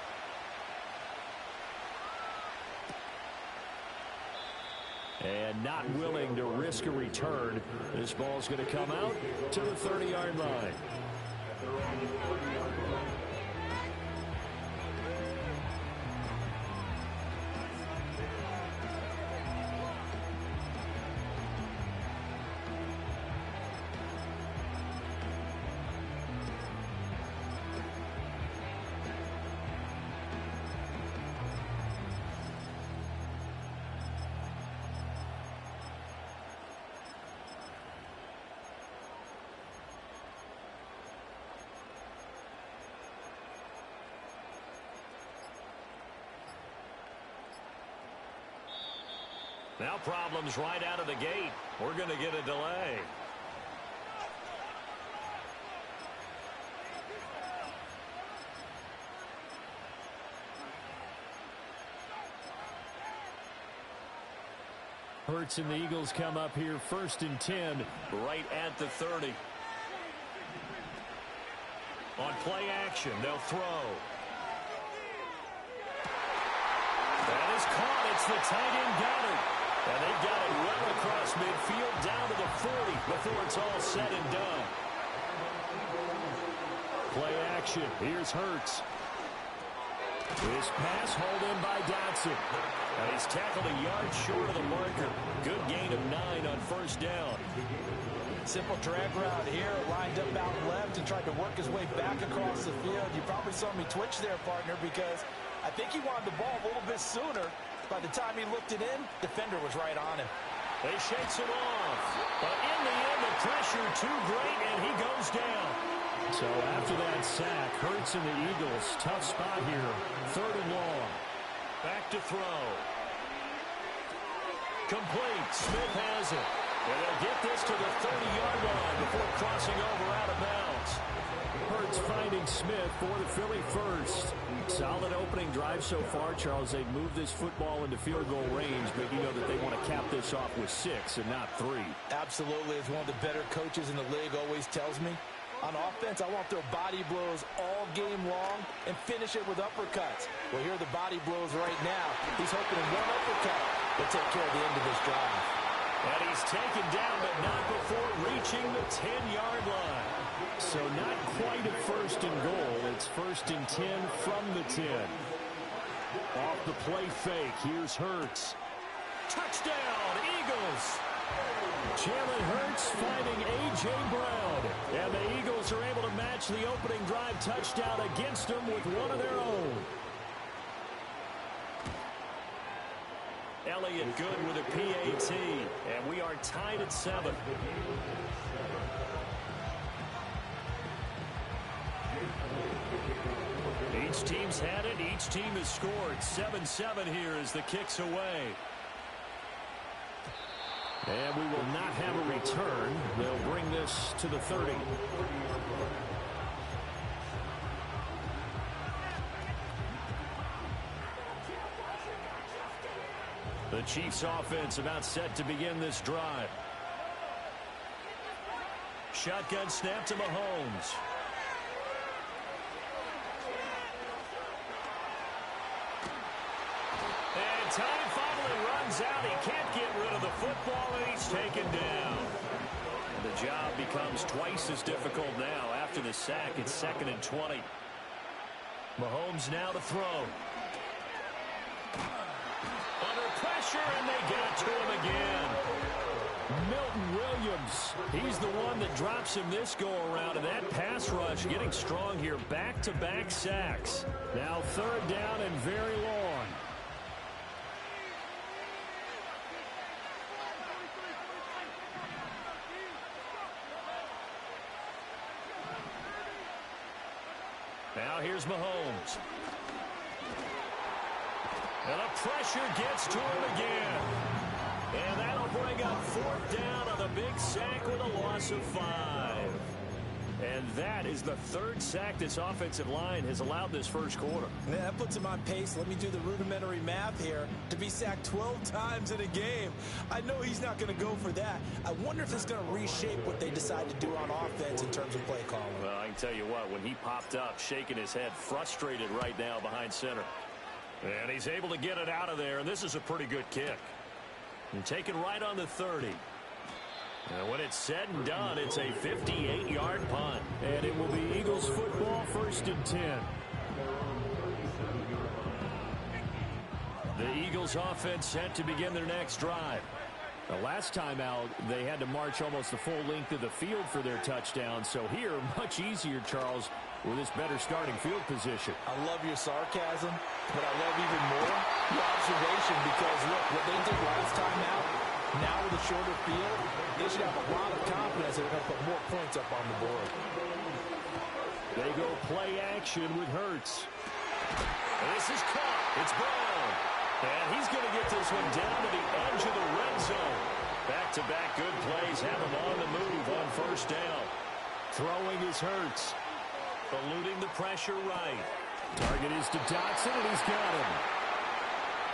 And not willing to risk a return. This ball's going to come out to the 30-yard line. Now problems right out of the gate. We're going to get a delay. Hurts and the Eagles come up here 1st and 10 right at the 30. On play action, they'll throw. That is caught. It's the tight end Goddard. And they've got it well across midfield down to the 40 before it's all said and done. Play action. Here's Hurts. This pass hauled in by Dotson. And he's tackled a yard short of the marker. Good gain of 9 on 1st down. Simple drag route here, lined up out left and tried to work his way back across the field. You probably saw me twitch there, partner, because I think he wanted the ball a little bit sooner. By the time he looked it in, defender was right on him. They shakes him off. But in the end, the pressure too great, and he goes down. So after that sack, Hurts and the Eagles, tough spot here. 3rd and long. Back to throw. Complete. Smith has it. And they'll get this to the 30-yard line before crossing over out of bounds. Hurts finding Smith for the Philly first. Solid opening drive so far, Charles. They've moved this football into field goal range, but you know that they want to cap this off with 6 and not 3. Absolutely. As one of the better coaches in the league always tells me, on offense, I want their body blows all game long and finish it with uppercuts. Well, here are the body blows right now. He's hoping in one uppercut will take care of the end of this drive. And he's taken down, but not before reaching the 10-yard line. So not quite a 1st and goal. It's 1st and 10 from the 10. Off the play fake, here's Hurts. Touchdown, Eagles! Jalen Hurts finding A.J. Brown. And the Eagles are able to match the opening drive touchdown against them with one of their own. Elliott good with a PAT. And we are tied at 7. Each team's had it. Each team has scored. 7-7 here as the kick's away. And we will not have a return. They'll bring this to the 30. The Chiefs offense about set to begin this drive. Shotgun snap to Mahomes. And time finally runs out. He can't get rid of the football, and he's taken down. The job becomes twice as difficult now. After the sack, it's 2nd and 20. Mahomes now to throw. Under pressure, and they got to him again. Milton Williams, he's the one that drops him this go-around, and that pass rush getting strong here. Back-to-back sacks. Now 3rd down and very long. Now here's Mahomes. And the pressure gets to him again. And that'll bring up 4th down on the big sack with a loss of 5. And that is the 3rd sack this offensive line has allowed this first quarter. Yeah, that puts him on pace. Let me do the rudimentary math here. To be sacked 12 times in a game. I know he's not going to go for that. I wonder if it's going to reshape what they decide to do on offense in terms of play calling. Well, I can tell you what, when he popped up, shaking his head, frustrated right now behind center. And he's able to get it out of there, and this is a pretty good kick. And taken right on the 30. And when it's said and done, it's a 58-yard punt. And it will be Eagles football, 1st and 10. The Eagles offense set to begin their next drive. The last time out, they had to march almost the full length of the field for their touchdown. So here, much easier, Charles, with this better starting field position. I love your sarcasm, but I love even more your observation because, look, what they did last time out, now with a shorter field, they should have a lot of confidence they're going to put more points up on the board. They go play action with Hurts. This is caught. It's Brown. And he's going to get this one down to the edge of the red zone. Back-to-back good plays have him on the move on 1st down. Throwing is Hurts. Eluding the pressure right. Target is to Dotson, and he's got him.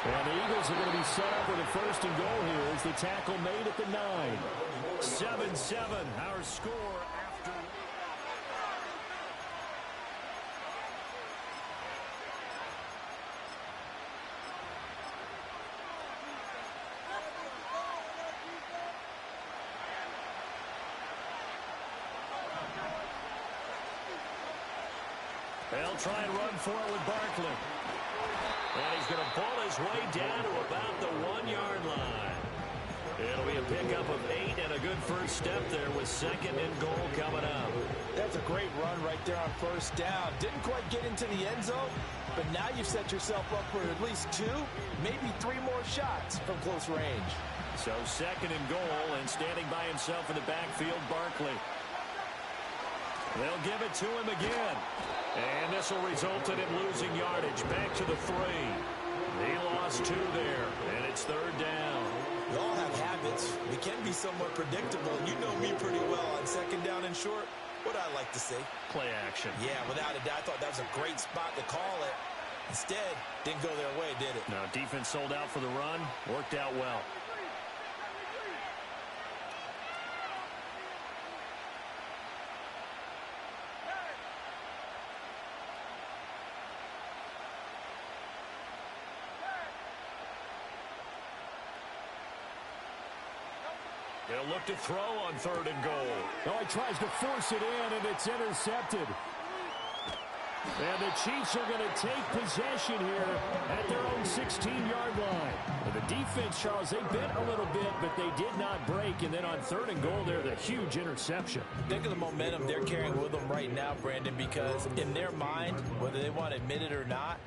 And the Eagles are going to be set up with a first and goal here as the tackle made at the 9. 7-7, our score after... They'll try and run for it with Barkley. And he's going to pull his way down to about the 1-yard line. It'll be a pickup of 8 and a good first step there with second and goal coming up. That's a great run right there on first down. Didn't quite get into the end zone, but now you've set yourself up for at least 2, maybe 3 more shots from close range. So second and goal, and standing by himself in the backfield, Barkley. They'll give it to him again. And this will result in him losing yardage. Back to the 3. He lost 2 there, and it's third down. We all have habits. We can be somewhat predictable. You know me pretty well on second down and short. What I like to say? Play action. Yeah, without a doubt. I thought that was a great spot to call it. Instead, didn't go their way, did it? No, defense sold out for the run. Worked out well. They'll look to throw on third and goal. Oh, he tries to force it in, and it's intercepted. And the Chiefs are going to take possession here at their own 16-yard line. And the defense, Charles, they bent a little bit, but they did not break. And then on third and goal, there's a huge interception. Think of the momentum they're carrying with them right now, Brandon, because in their mind, whether they want to admit it or not,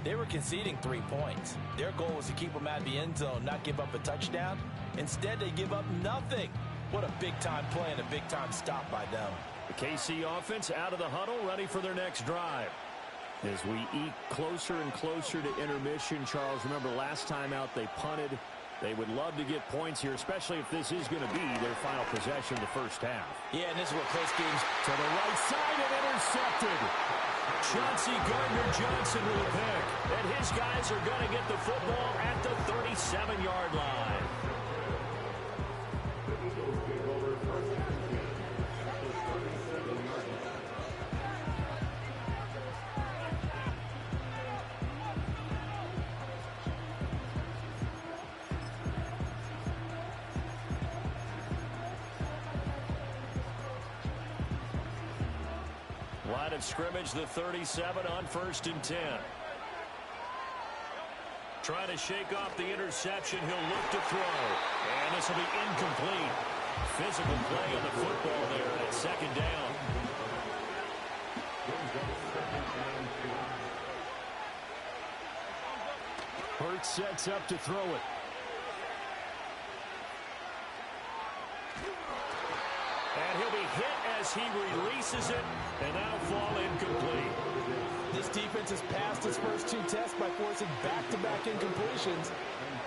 they were conceding 3 points. Their goal was to keep them out of the end zone, not give up a touchdown. Instead, they give up nothing. What a big-time play and a big-time stop by them. The KC offense out of the huddle, ready for their next drive. As we eke closer and closer to intermission, Charles, remember last time out they punted. They would love to get points here, especially if this is going to be their final possession of the first half. Yeah, and this is what close games... To the right side and intercepted. Chauncey Gardner-Johnson with a pick. And his guys are going to get the football at the 37-yard line. Line of scrimmage, the 37 on 1st and 10. Trying to shake off the interception. He'll look to throw. And this will be incomplete. Physical play on the football there at second down. Hurts sets up to throw it. And he'll be hit as he releases it, and that'll fall incomplete. This defense has passed its first 2 tests by forcing back-to-back incompletions.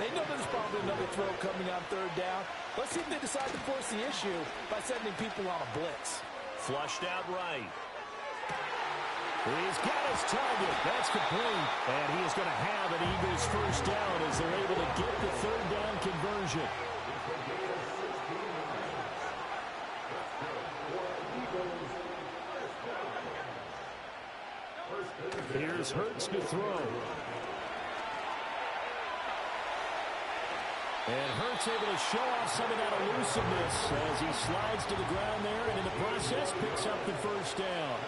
They know there's probably another throw coming on third down. Let's see if they decide to force the issue by sending people on a blitz. Flushed out right. He's got his target. That's complete. And he is going to have an Eagles first down as they're able to get the third down conversion. Here's Hurts to throw. And Hurts able to show off some of that elusiveness as he slides to the ground there and in the process picks up the first down.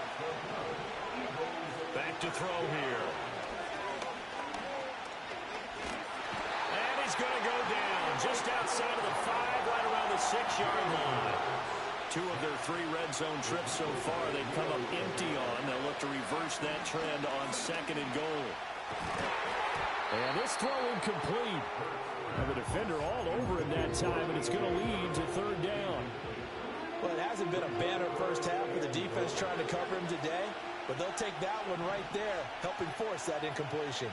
Back to throw here. And he's going to go down just outside of the 5, right around the 6-yard line. 2 of their 3 red zone trips so far they've come up empty on. They'll look to reverse that trend on second and goal. And this throw incomplete. And the defender all over him that time, and it's going to lead to third down. Well, it hasn't been a banner first half with the defense trying to cover him today, but they'll take that one right there, helping force that incompletion.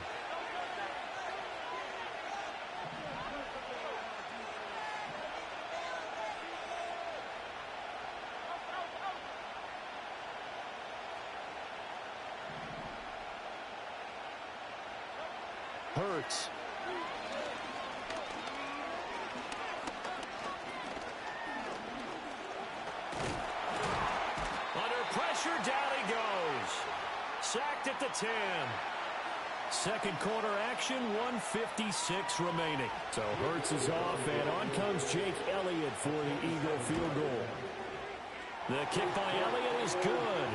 Hurts pressure, down he goes. Sacked at the 10. Second quarter action, 1:56 remaining. So Hurts is off, and on comes Jake Elliott for the Eagle field goal. The kick by Elliott is good.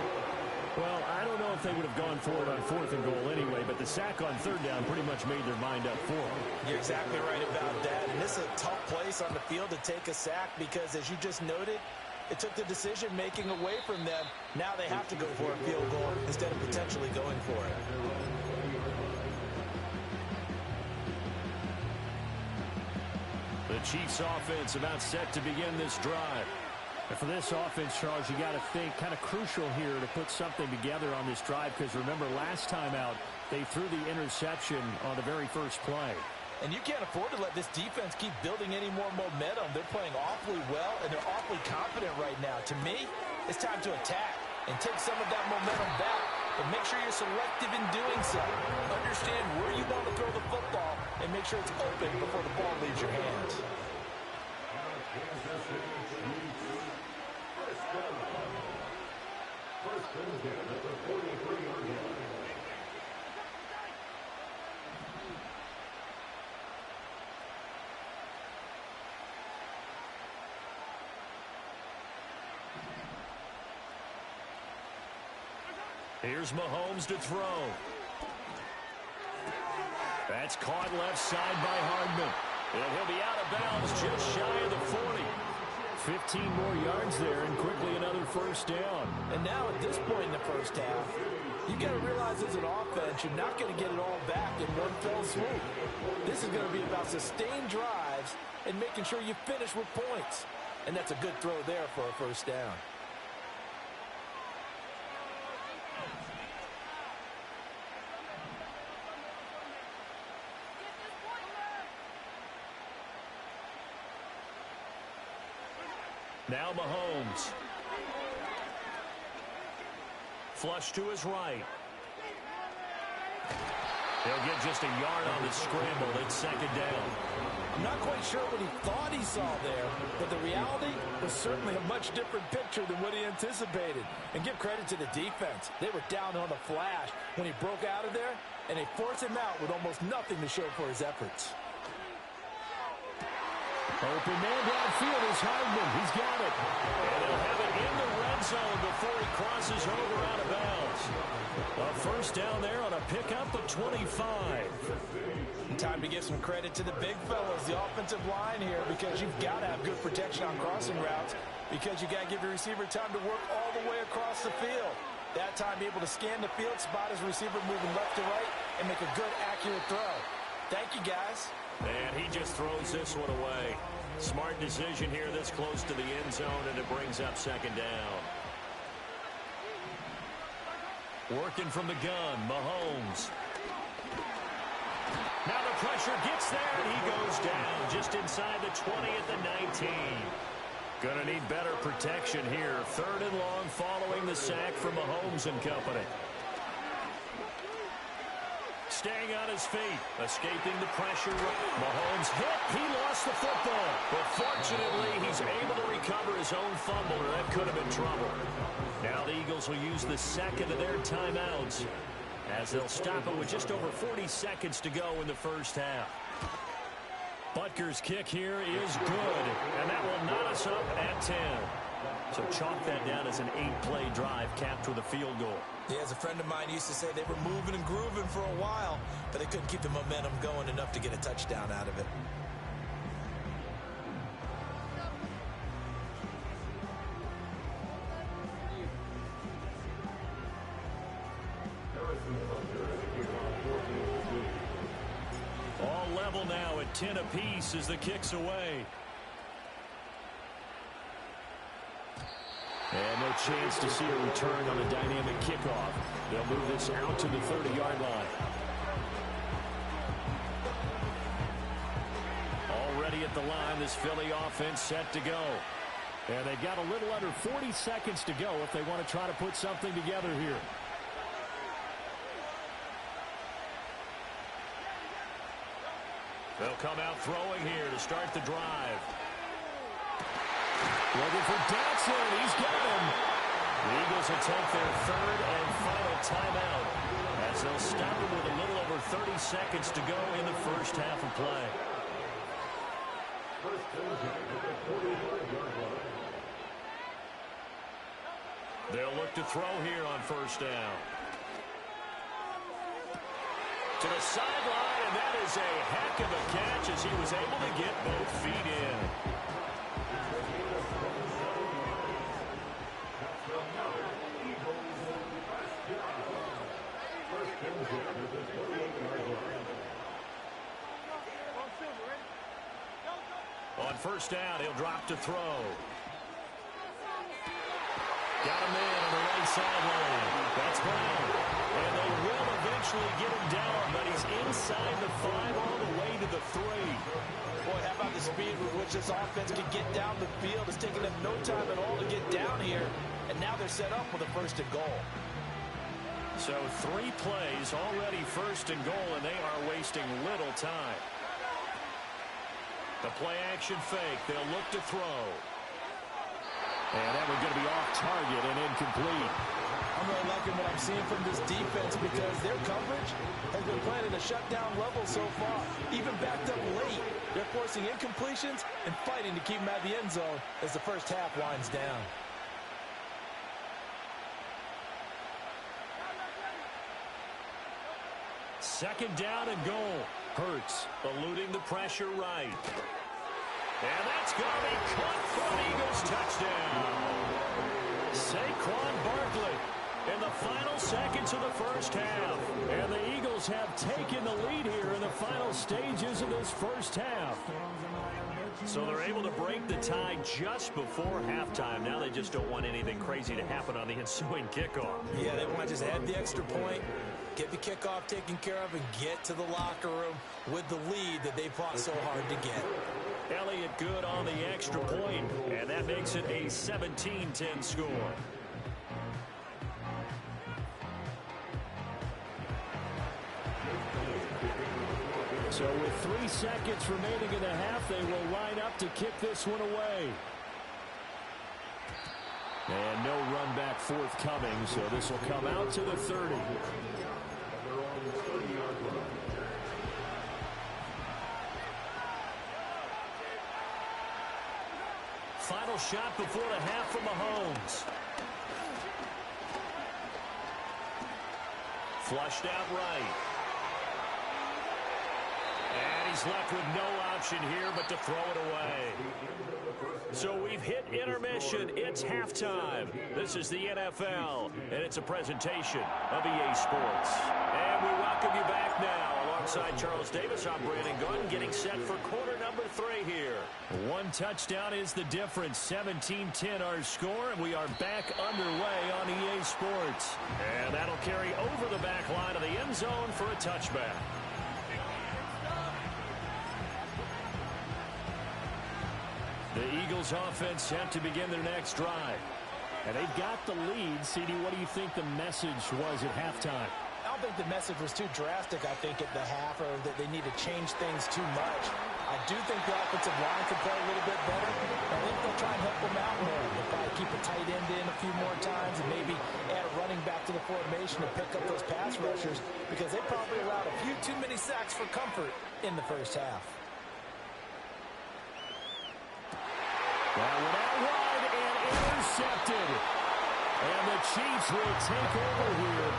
Well, I don't know if they would have gone for it on 4th and goal anyway, but the sack on 3rd down pretty much made their mind up for them. You're exactly right about that. And this is a tough place on the field to take a sack because, as you just noted, it took the decision-making away from them. Now they have to go for a field goal instead of potentially going for it. The Chiefs offense about set to begin this drive. And for this offense, Charles, you got to think kind of crucial here to put something together on this drive because remember last time out they threw the interception on the very first play. And you can't afford to let this defense keep building any more momentum. They're playing awfully well, and they're awfully confident right now. To me, it's time to attack and take some of that momentum back, but make sure you're selective in doing so. Understand where you want to throw the football and make sure it's open before the ball leaves your hands. Here's Mahomes to throw. That's caught left side by Hardman. And he'll be out of bounds just shy of the 40. 15 more yards there and quickly another first down. And now at this point in the first half, you've got to realize as an offense, you're not going to get it all back in one fell swoop. This is going to be about sustained drives and making sure you finish with points. And that's a good throw there for a first down. Now Mahomes. Flush to his right. He'll get just a yard on the scramble. It's second down. I'm not quite sure what he thought he saw there, but the reality was certainly a much different picture than what he anticipated. And give credit to the defense. They were down on the flash when he broke out of there, and they forced him out with almost nothing to show for his efforts. Open man downfield is Hardman. He's got it. And he'll have it in the red zone before he crosses over out of bounds. A first down there on a pickup of 25. Time to give some credit to the big fellas, the offensive line here, because you've got to have good protection on crossing routes because you got to give your receiver time to work all the way across the field. That time be able to scan the field, spot his receiver moving left to right, and make a good, accurate throw. Thank you, guys. And he just throws this one away. Smart decision here this close to the end zone, and it brings up second down. Working from the gun, Mahomes. Now the pressure gets there, and he goes down just inside the 20 at the 19. Gonna need better protection here. 3rd and long following the sack from Mahomes and company. Staying on his feet, escaping the pressure. Mahomes hit. He lost the football. But fortunately, he's able to recover his own fumble, or that could have been trouble. Now the Eagles will use the second of their timeouts as they'll stop it with just over 40 seconds to go in the first half. Butker's kick here is good, and that will knot us up at 10. So chalk that down as an 8-play drive capped with a field goal. Yeah, as a friend of mine used to say, they were moving and grooving for a while, but they couldn't keep the momentum going enough to get a touchdown out of it. All level now at 10 apiece as the kick's away. And no chance to see a return on a dynamic kickoff. They'll move this out to the 30-yard line. Already at the line, this Philly offense set to go. And they've got a little under 40 seconds to go if they want to try to put something together here. They'll come out throwing here to start the drive. Looking for Dotson. He's got him. The Eagles Eagles will take their third and final timeout as they'll stop it with a little over 30 seconds to go in the first half of play. They'll look to throw here on first down. To the sideline, and that is a heck of a catch as he was able to get both feet in. On first down, he'll drop to throw. Got him in on the right sideline. That's Brown. And they will eventually get him down, but he's inside the 5 all the way to the 3. Boy, how about the speed with which this offense can get down the field? It's taken them no time at all to get down here, and now they're set up with a first and goal. So 3 plays already first and goal, and they are wasting little time. The play action fake. They'll look to throw. And that one's going to be off target and incomplete. I'm really liking what I'm seeing from this defense because their coverage has been playing at a shutdown level so far. Even backed up late, they're forcing incompletions and fighting to keep them out of the end zone as the first half winds down. Second down and goal. Hurts eluding the pressure right. And that's going to be caught for an Eagles touchdown. Saquon Barkley in the final seconds of the first half. And the Eagles have taken the lead here in the final stages of this first half. So they're able to break the tie just before halftime. Now they just don't want anything crazy to happen on the ensuing kickoff. Yeah, they want to just add the extra point, get the kickoff taken care of, and get to the locker room with the lead that they fought so hard to get. Elliott good on the extra point, and that makes it a 17-10 score. So with 3 seconds remaining in the half, they will line up to kick this one away. And no run back forthcoming, so this will come out to the 30. Final shot before the half from Mahomes. Flushed out right. And he's left with no option here but to throw it away. So we've hit intermission. It's halftime. This is the NFL, and it's a presentation of EA Sports. And we welcome you back now. Alongside Charles Davis, I'm Brandon Gunn, getting set for quarter number 3 here. 1 touchdown is the difference. 17-10 our score, and we are back underway on EA Sports. And that'll carry over the back line of the end zone for a touchback. The Eagles offense set to begin their next drive. And they've got the lead. CD, what do you think the message was at halftime? I don't think the message was too drastic, I think, at the half, or that they need to change things too much. I do think the offensive line could play a little bit better. I think they'll try and help them out more. They'll probably keep a tight end in a few more times and maybe add a running back to the formation to pick up those pass rushers because they probably allowed a few too many sacks for comfort in the first half. That went out wide and intercepted. And the Chiefs will take over here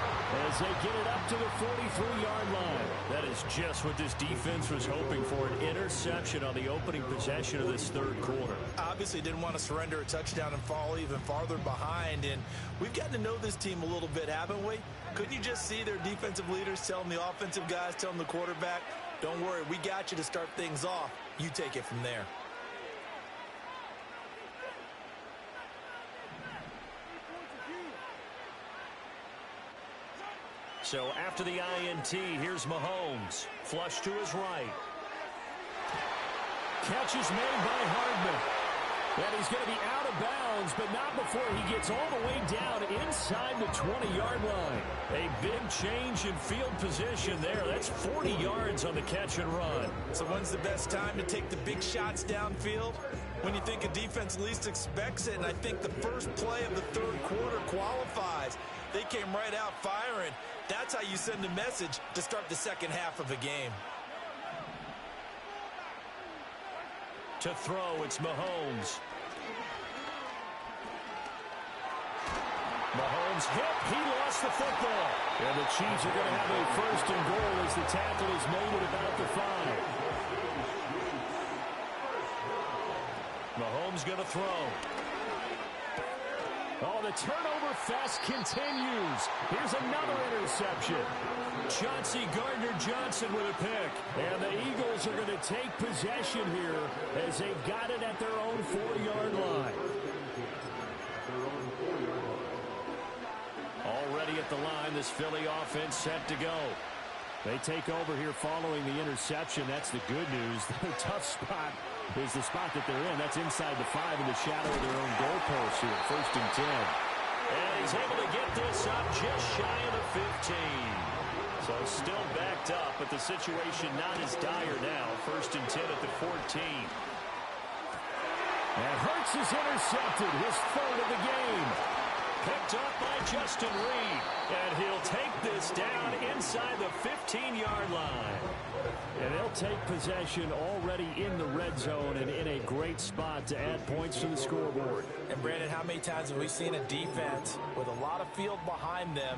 as they get it up to the 43-yard line. That is just what this defense was hoping for, an interception on the opening possession of this third quarter. Obviously didn't want to surrender a touchdown and fall even farther behind. And we've gotten to know this team a little bit, haven't we? Couldn't you just see their defensive leaders telling the offensive guys, telling the quarterback, don't worry, we got you to start things off. You take it from there. So after the INT, here's Mahomes. Flush to his right. Catch is made by Hardman. And he's going to be out of bounds, but not before he gets all the way down inside the 20-yard line. A big change in field position there. That's 40 yards on the catch and run. So when's the best time to take the big shots downfield? When you think a defense least expects it, and I think the first play of the third quarter qualifies. They came right out firing. That's how you send a message to start the second half of a game. To throw, it's Mahomes. Mahomes hit. He lost the football. And the Chiefs are going to have a first and goal as the tackle is made at about the 5. Mahomes going to throw. Oh, the turnover fest continues. Here's another interception. Chauncey Gardner-Johnson with a pick. And the Eagles are going to take possession here as they've got it at their own 4-yard line. Already at the line, this Philly offense set to go. They take over here following the interception. That's the good news. The tough spot is the spot that they're in. That's inside the 5 in the shadow of their own goalpost here. First and 10. And he's able to get this up just shy of the 15. So still backed up, but the situation not as dire now. First and 10 at the 14. And Hurts is intercepted. His third of the game. Picked up by Justin Reed. And he'll take this down inside the 15-yard line. And they'll take possession already in the red zone and in a great spot to add points to the scoreboard. And Brandon, how many times have we seen a defense with a lot of field behind them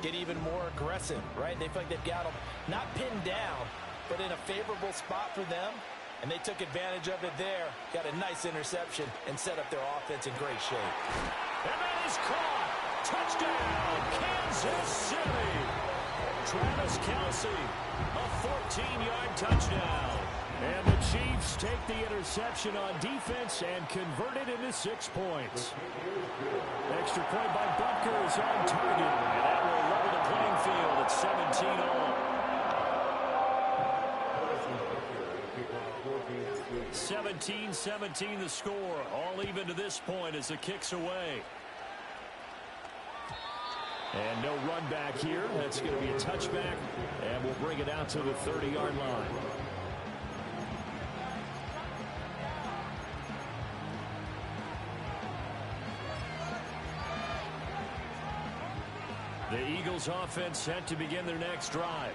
get even more aggressive, right? They feel like they've got them not pinned down, but in a favorable spot for them. And they took advantage of it there. Got a nice interception and set up their offense in great shape. And that is caught. Touchdown, Kansas City. Travis Kelce, a 14-yard touchdown. And the Chiefs take the interception on defense and convert it into 6 points. Extra point by Butker is on target. And that will level the playing field at 17 all. 17-17 the score. All even to this point as the kick's away. And no run back here. That's going to be a touchback. And we'll bring it out to the 30-yard line. The Eagles offense set to begin their next drive.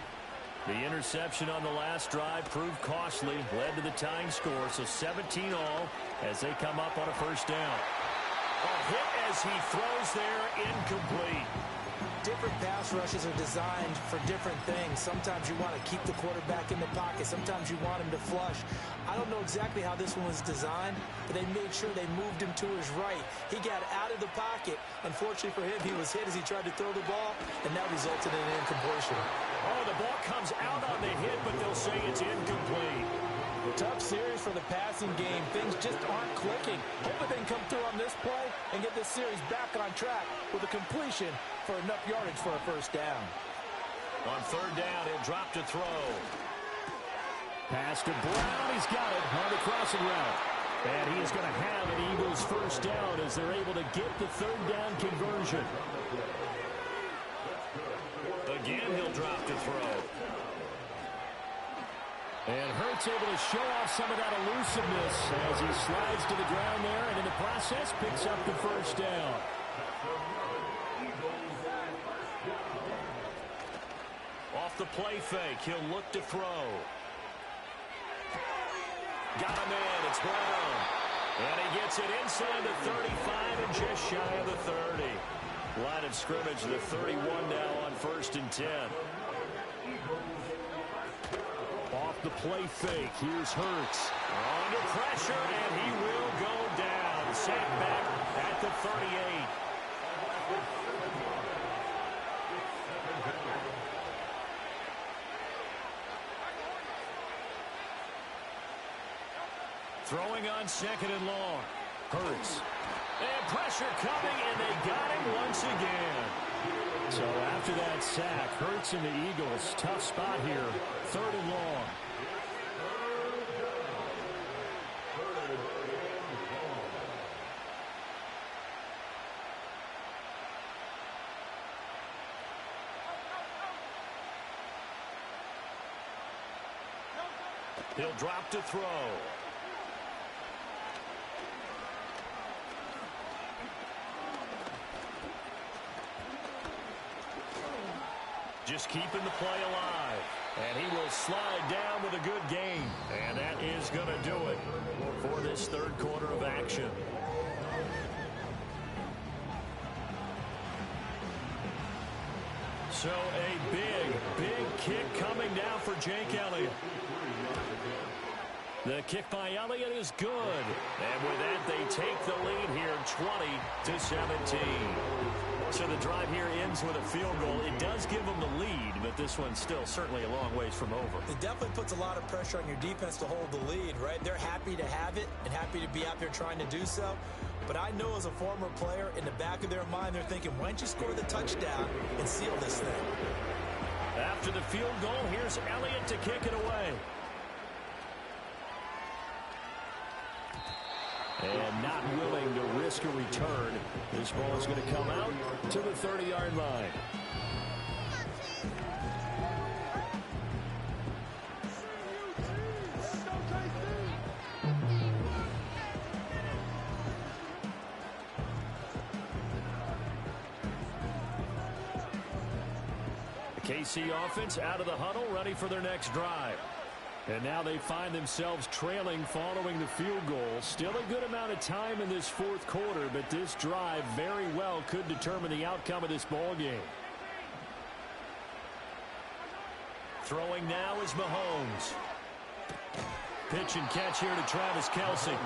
The interception on the last drive proved costly, led to the tying score, so 17 all as they come up on a first down. A hit as he throws there, incomplete. Different pass rushes are designed for different things. Sometimes you want to keep the quarterback in the pocket. Sometimes you want him to flush. I don't know exactly how this one was designed, but they made sure they moved him to his right. He got out of the pocket. Unfortunately for him, he was hit as he tried to throw the ball, and that resulted in an incompletion. Oh, the ball comes out on the hit, but they'll say it's incomplete. Tough series for the passing game. Things just aren't clicking. Hopefully they can come through on this play and get this series back on track with a completion for enough yardage for a first down. On third down, he'll drop to throw. Pass to Brown. He's got it on the crossing route. And he is going to have an Eagles first down as they're able to get the third down conversion. Again, he'll drop to throw. And Hurts able to show off some of that elusiveness as he slides to the ground there, and in the process picks up the first down. Off the play fake, he'll look to throw. Got him in, it's Brown. And he gets it inside the 35 and just shy of the 30. Line of scrimmage, the 31 now on first and 10. Off the play fake, here's Hurts. Under pressure, and he will go down. Sacked back at the 38. Throwing on second and long. Hurts. And pressure coming, and they got him once again. So after that sack, Hurts and the Eagles, tough spot here. Third and long. He'll drop to throw. just keeping the play alive. And he will slide down with a good gain. And that is going to do it for this third quarter of action. So a big kick coming down for Jake Elliott. The kick by Elliott is good. And with that, they take the lead here 20-17. So the drive here ends with a field goal. It does give them the lead, but this one's still certainly a long ways from over. It definitely puts a lot of pressure on your defense to hold the lead, right? They're happy to have it and happy to be out there trying to do so. But I know as a former player, in the back of their mind, they're thinking, why don't you score the touchdown and seal this thing? After the field goal, here's Elliott to kick it away. And not willing to risk a return. This ball is going to come out to the 30-yard line. The KC offense out of the huddle, ready for their next drive. And now they find themselves trailing following the field goal. Still a good amount of time in this fourth quarter, but this drive very well could determine the outcome of this ball game. Throwing now is Mahomes. Pitch and catch here to Travis Kelce.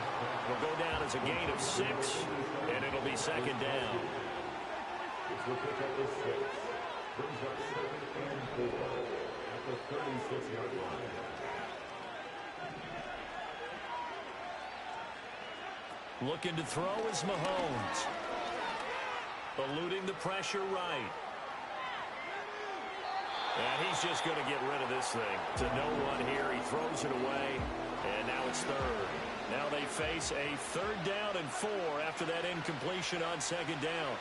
Will go down as a gain of 6, and it'll be second down. Will pick up the 6. Brings up 2nd and 4 at the 36-yard line. Looking to throw is Mahomes. Eluding the pressure right. And he's just going to get rid of this thing. To no one here. He throws it away. And now it's third. Now they face a 3rd down and 4 after that incompletion on 2nd down.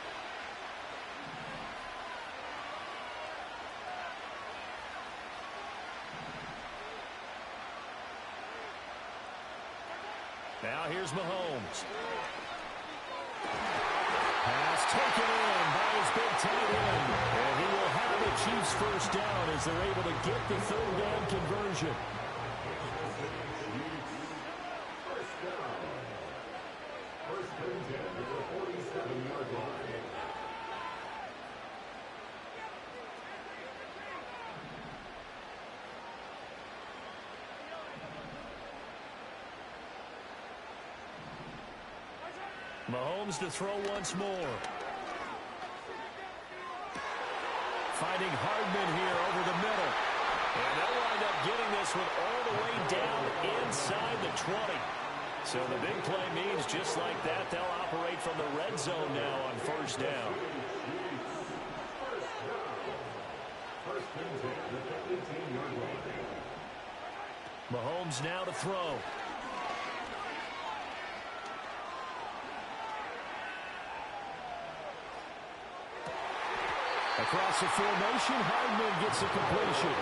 Now here's Mahomes. Pass taken in by his big tight end. And he will have the Chiefs first down as they're able to get the 3rd down conversion. First down. First and 10 at the 47-yard line. Mahomes to throw once more. Finding Hardman here over the middle. And they'll wind up getting this one all the way down inside the 20. So the big play means just like that, they'll operate from the red zone now on first down. First and 10 at the 15-yard line. Mahomes now to throw. Across the formation, Hardman gets a completion.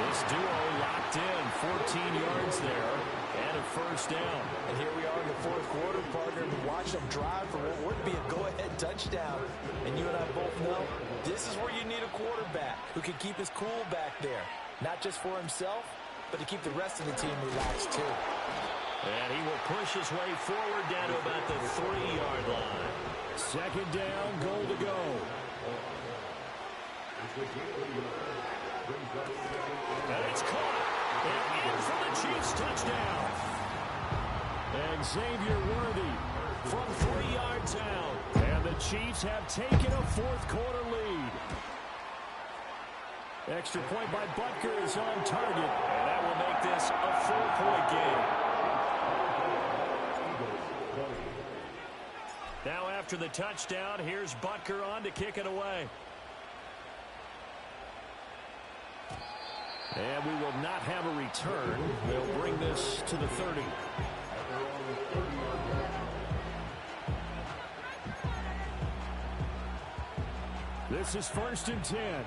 This duo locked in, 14 yards there, and a first down. And here we are in the fourth quarter, partner, to watch them drive for what would be a go-ahead touchdown. And you and I both know this is where you need a quarterback who can keep his cool back there. Not just for himself, but to keep the rest of the team relaxed too. And he will push his way forward down to about the 3-yard line. Second down, goal to go. And it's caught. And in for the Chiefs touchdown. And Xavier Worthy from 3 yards out. And the Chiefs have taken a fourth quarter lead. Extra point by Butker is on target. And that will make this a 4-point game. Now after the touchdown, here's Butker on to kick it away. And we will not have a return. They'll bring this to the 30. This is 1st and 10.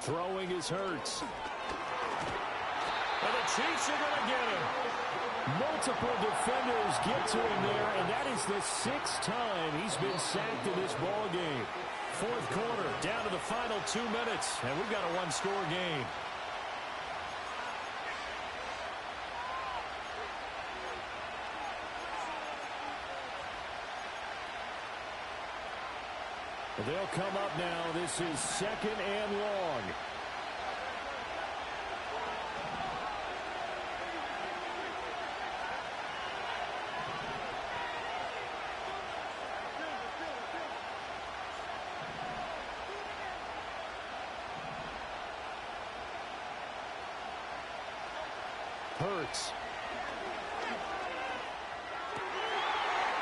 Throwing is Hurts. And the Chiefs are going to get him. Multiple defenders get to him there, and that is the 6th time he's been sacked in this ball game. 4th quarter, down to the final 2 minutes, and we've got a one-score game. They'll come up now. This is 2nd and long. Hurts.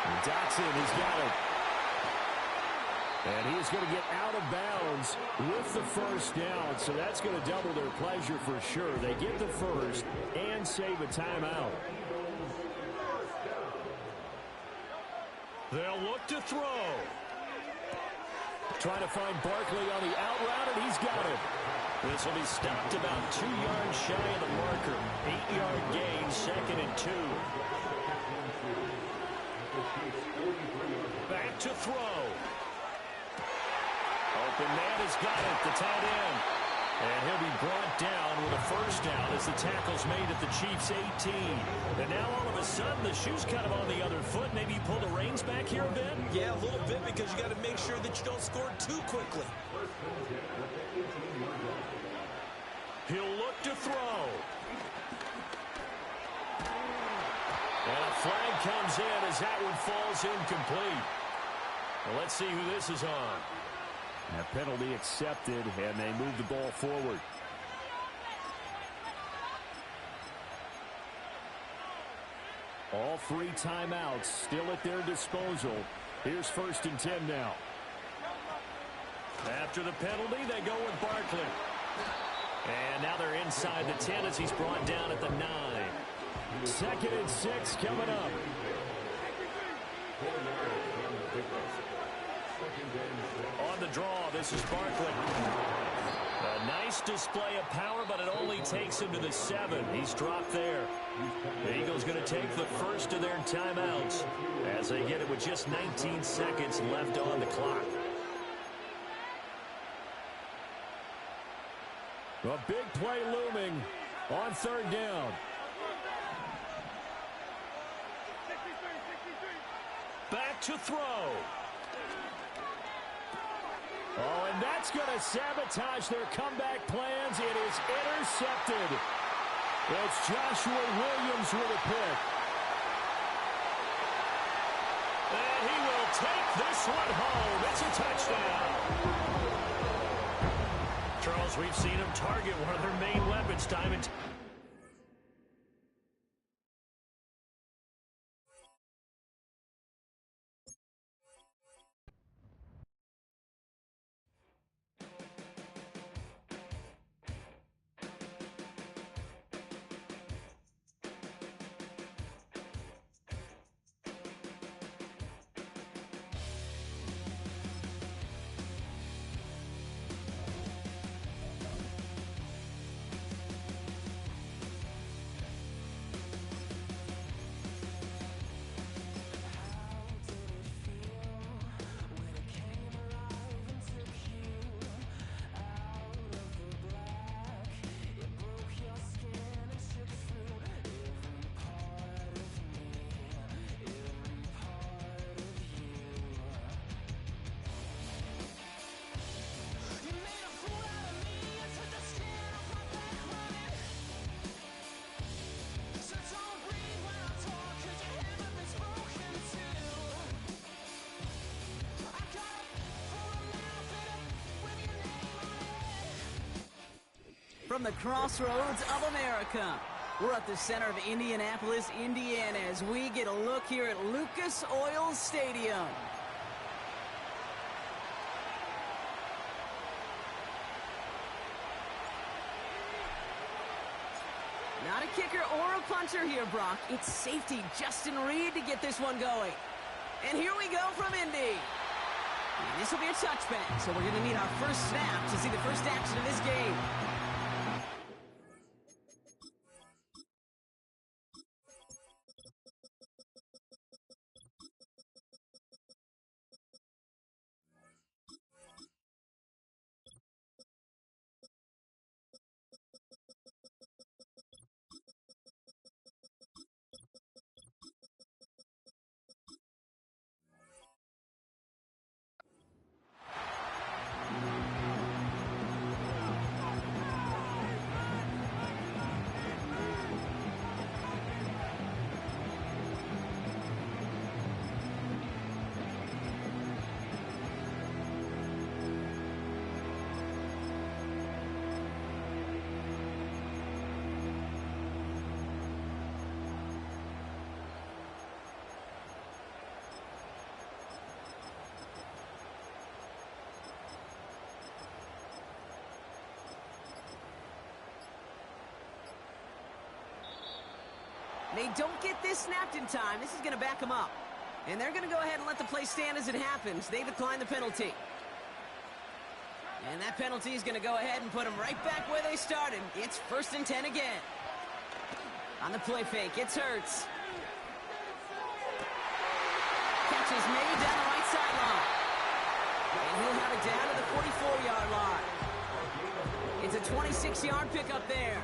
And Dotson has got it. And he's going to get out of bounds with the first down, so that's going to double their pleasure for sure. They get the first and save a timeout. They'll look to throw. Trying to find Barkley on the out route, and he's got it. This will be stopped about 2 yards shy of the marker. 8-yard gain, 2nd and 2. Back to throw. Open man has got it, the tight end. And he'll be brought down with a first down as the tackle's made at the Chiefs' 18. And now all of a sudden the shoe's kind of on the other foot. Maybe you pull the reins back here a bit? Yeah, a little bit, because you got to make sure that you don't score too quickly. He'll look to throw. And a flag comes in as that one falls incomplete. Well, let's see who this is on. A penalty accepted, and they move the ball forward. All 3 timeouts still at their disposal. Here's 1st and 10 now. After the penalty, they go with Barkley. And now they're inside the 10 as he's brought down at the 9. 2nd and 6 coming up. On the draw, this is Barkley. A nice display of power, but it only takes him to the 7. He's dropped there. The Eagles going to take the first of their timeouts as they get it with just 19 seconds left on the clock. A big play looming on 3rd down. Back to throw. Oh, and that's going to sabotage their comeback plans. It is intercepted. It's Joshua Williams with a pick. And he will take this one home. It's a touchdown. Charles, we've seen him target one of their main weapons time and time. From the crossroads of America, we're at the center of Indianapolis, Indiana, as we get a look here at Lucas Oil Stadium. Not a kicker or a puncher here, Brock. It's safety Justin Reed to get this one going. And here we go from Indy. And this will be a touchback, so we're going to need our first snap to see the first action of this game. They don't get this snapped in time. This is going to back them up. And they're going to go ahead and let the play stand as it happens. They decline the penalty. And that penalty is going to go ahead and put them right back where they started. It's 1st and 10 again. On the play fake, it's Hurts. Catch is made down the right sideline. And he'll have it down to the 44-yard line. It's a 26-yard pickup there.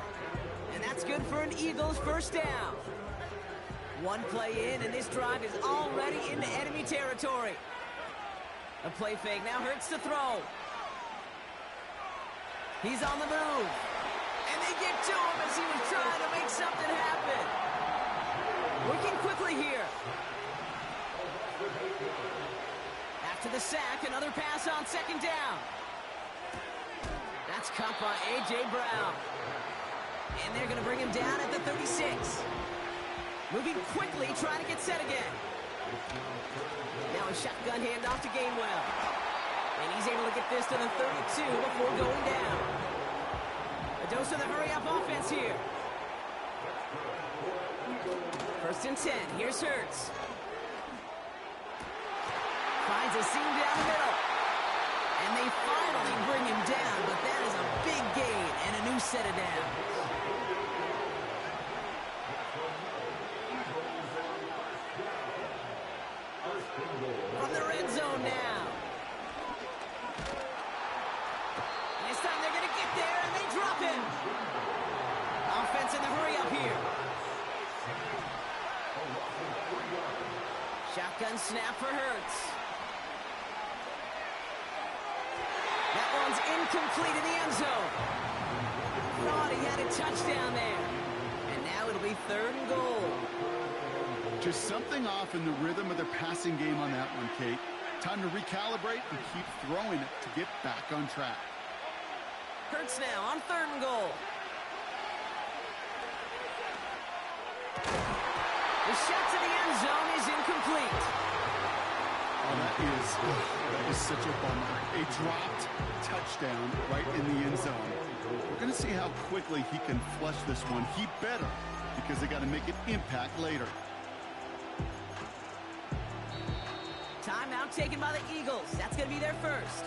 And that's good for an Eagles first down. One play in, and this drive is already into enemy territory. A play fake, now Hurts to throw. He's on the move. And they get to him as he was trying to make something happen. Working quickly here. After the sack, another pass on 2nd down. That's caught by A.J. Brown. And they're going to bring him down at the 36. Moving quickly, trying to get set again. Now a shotgun handoff to Gainwell. And he's able to get this to the 32 before going down. A dose of the hurry-up offense here. 1st and 10. Here's Hurts. Finds a seam down the middle. And they finally bring him down, but that is a big gain and a new set of downs. From the red zone now. And this time they're going to get there, and they drop him. Offense in the hurry-up here. Shotgun snap for Hurts. That one's incomplete in the end zone. Thought he had a touchdown there. And now it'll be 3rd and goal. Just something off in the rhythm of their passing game on that one, Kate. Time to recalibrate and keep throwing it to get back on track. Hurts now on 3rd and goal. The shot to the end zone is incomplete. Oh, that is such a bummer. A dropped touchdown right in the end zone. We're going to see how quickly he can flush this one. He better, because they got to make an impact later. Timeout taken by the Eagles. That's going to be their first.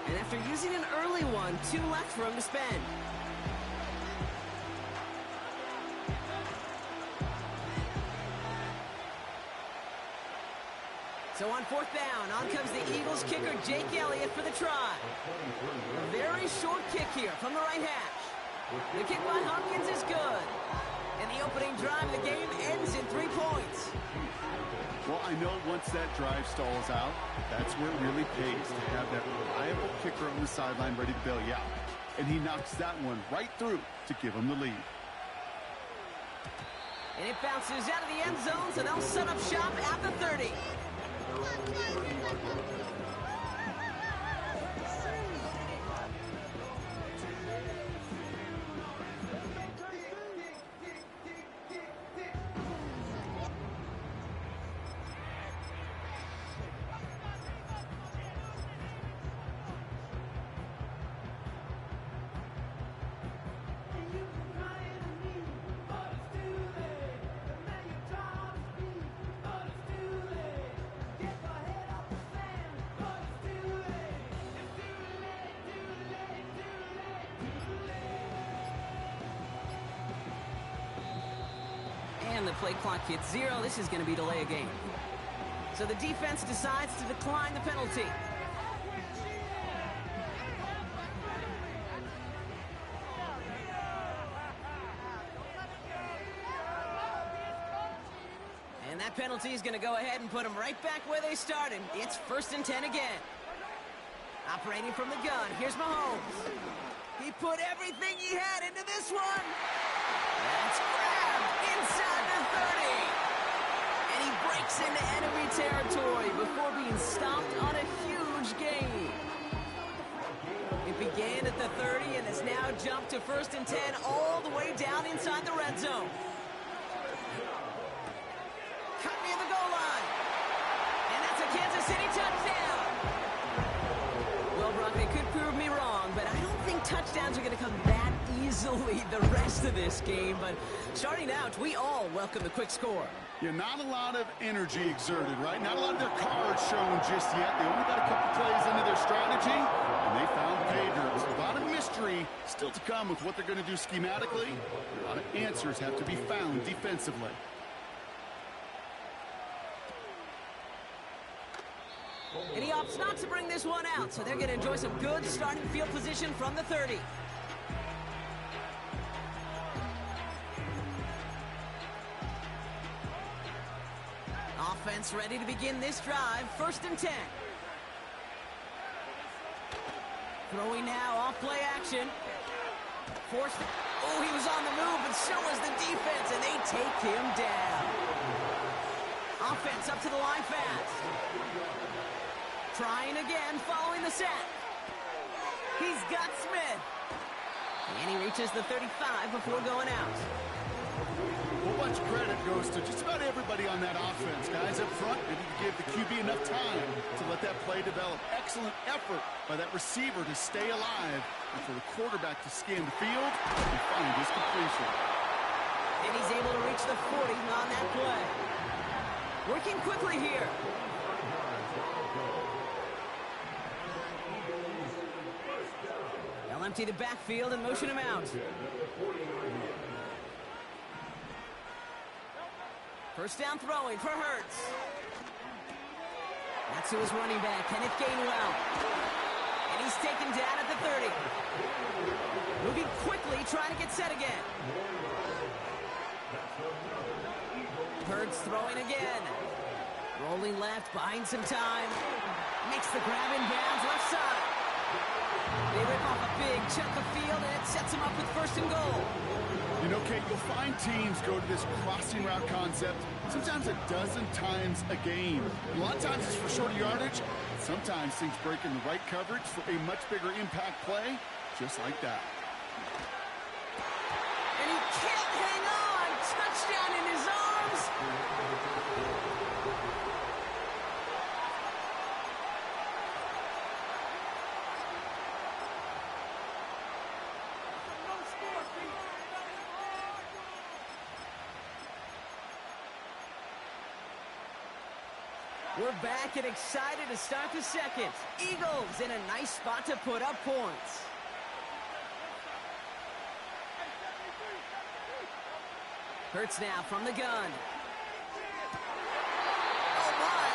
And after using an early one, 2 left for him to spend. So on 4th down, on comes the Eagles kicker, Jake Elliott, for the try. A very short kick here from the right hash. The kick by Hopkins is good. And the opening drive of the game ends in 3 points. Well, I know once that drive stalls out, that's where it really pays to have that reliable kicker on the sideline ready to bail you out. And he knocks that one right through to give him the lead. And it bounces out of the end zone, so they'll set up shop at the 30. play clock hits 0, this is going to be delay a game. So the defense decides to decline the penalty. And that penalty is going to go ahead and put them right back where they started. It's 1st and 10 again. Operating from the gun, here's Mahomes. He put everything he had into this one. That's grabbed inside the 30. And he breaks into enemy territory before being stopped on a huge gain. It began at the 30 and has now jumped to 1st and 10 all the way down inside the red zone. Cut near the goal line. And that's a Kansas City touchdown. Well, Brock, they could prove me wrong, but I don't think touchdowns are going to come that easily the rest of this game. But starting out, we all welcome the quick score. Yeah, not a lot of energy exerted, right? Not a lot of their cards shown just yet. They only got a couple plays into their strategy, and they found pay dirt. A lot of mystery still to come with what they're going to do schematically. A lot of answers have to be found defensively. And he opts not to bring this one out, so they're going to enjoy some good starting field position from the 30. Offense ready to begin this drive, 1st and 10. Throwing now, off play action. Forced. Oh, he was on the move, but so was the defense, and they take him down. Offense up to the line fast. Trying again, following the sack. He's got Smith. And he reaches the 35 before going out. Well, much credit goes to just about everybody on that offense. Guys up front, maybe to give the QB enough time to let that play develop. Excellent effort by that receiver to stay alive and for the quarterback to scan the field and find his completion. And he's able to reach the 40 on that play. Working quickly here. They'll empty the backfield and motion him out. 1st down throwing for Hurts. That's who is running back, Kenneth Gainwell. And he's taken down at the 30. Moving quickly, trying to get set again. Hurts throwing again. Rolling left, buying some time. Makes the grab in bounds, left side. They rip off a big chunk of field, and it sets them up with 1st and goal. You know, Kate, you'll find teams go to this crossing route concept sometimes a dozen times a game. And a lot of times it's for shorter yardage. Sometimes things break in the right coverage for a much bigger impact play, just like that. And he can't hang on. Touchdown in his arms. We're back and excited to start the second. Eagles in a nice spot to put up points. Hurts now from the gun. Oh my,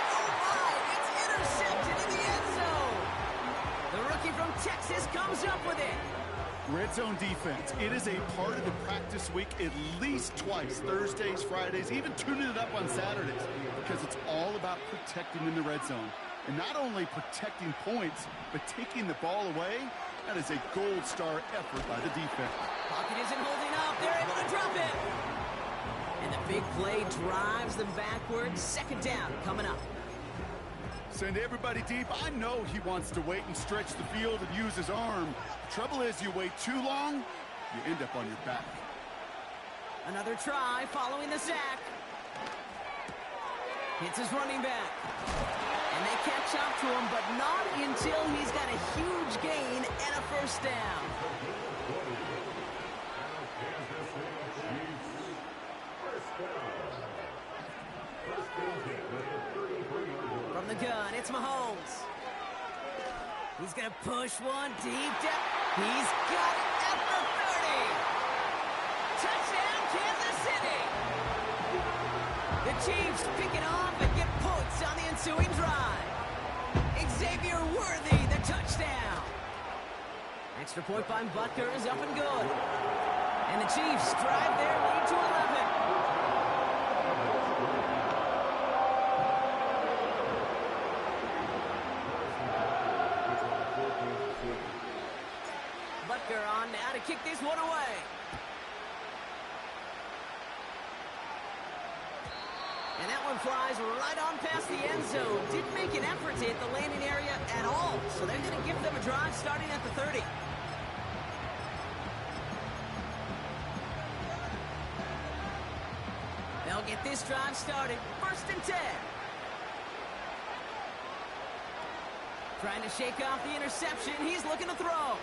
it's intercepted in the end zone. The rookie from Texas comes up with it. Red zone defense. It is a part of the practice week at least twice, Thursdays, Fridays, even tuning it up on Saturdays, because it's all about protecting in the red zone. And not only protecting points, but taking the ball away. That is a gold star effort by the defense. Pocket isn't holding up. They're able to drop it. And the big play drives them backwards. 2nd down coming up. Send everybody deep. I know he wants to wait and stretch the field and use his arm. Trouble is, you wait too long, you end up on your back. Another try following the sack. Hits his running back. And they catch up to him, but not until he's got a huge gain and a 1st down. From the gun, it's Mahomes. He's going to push one deep down. He's got it at the 30. Touchdown, Kansas City. The Chiefs pick it off and get points on the ensuing drive. Xavier Worthy, the touchdown. Extra point by Butker is up and good. And the Chiefs drive their lead to 11. Butker on now to kick this one away. And that one flies right on past the end zone. Didn't make an effort to hit the landing area at all. So they're going to give them a drive starting at the 30. They'll get this drive started. 1st and 10. Trying to shake off the interception. He's looking to throw.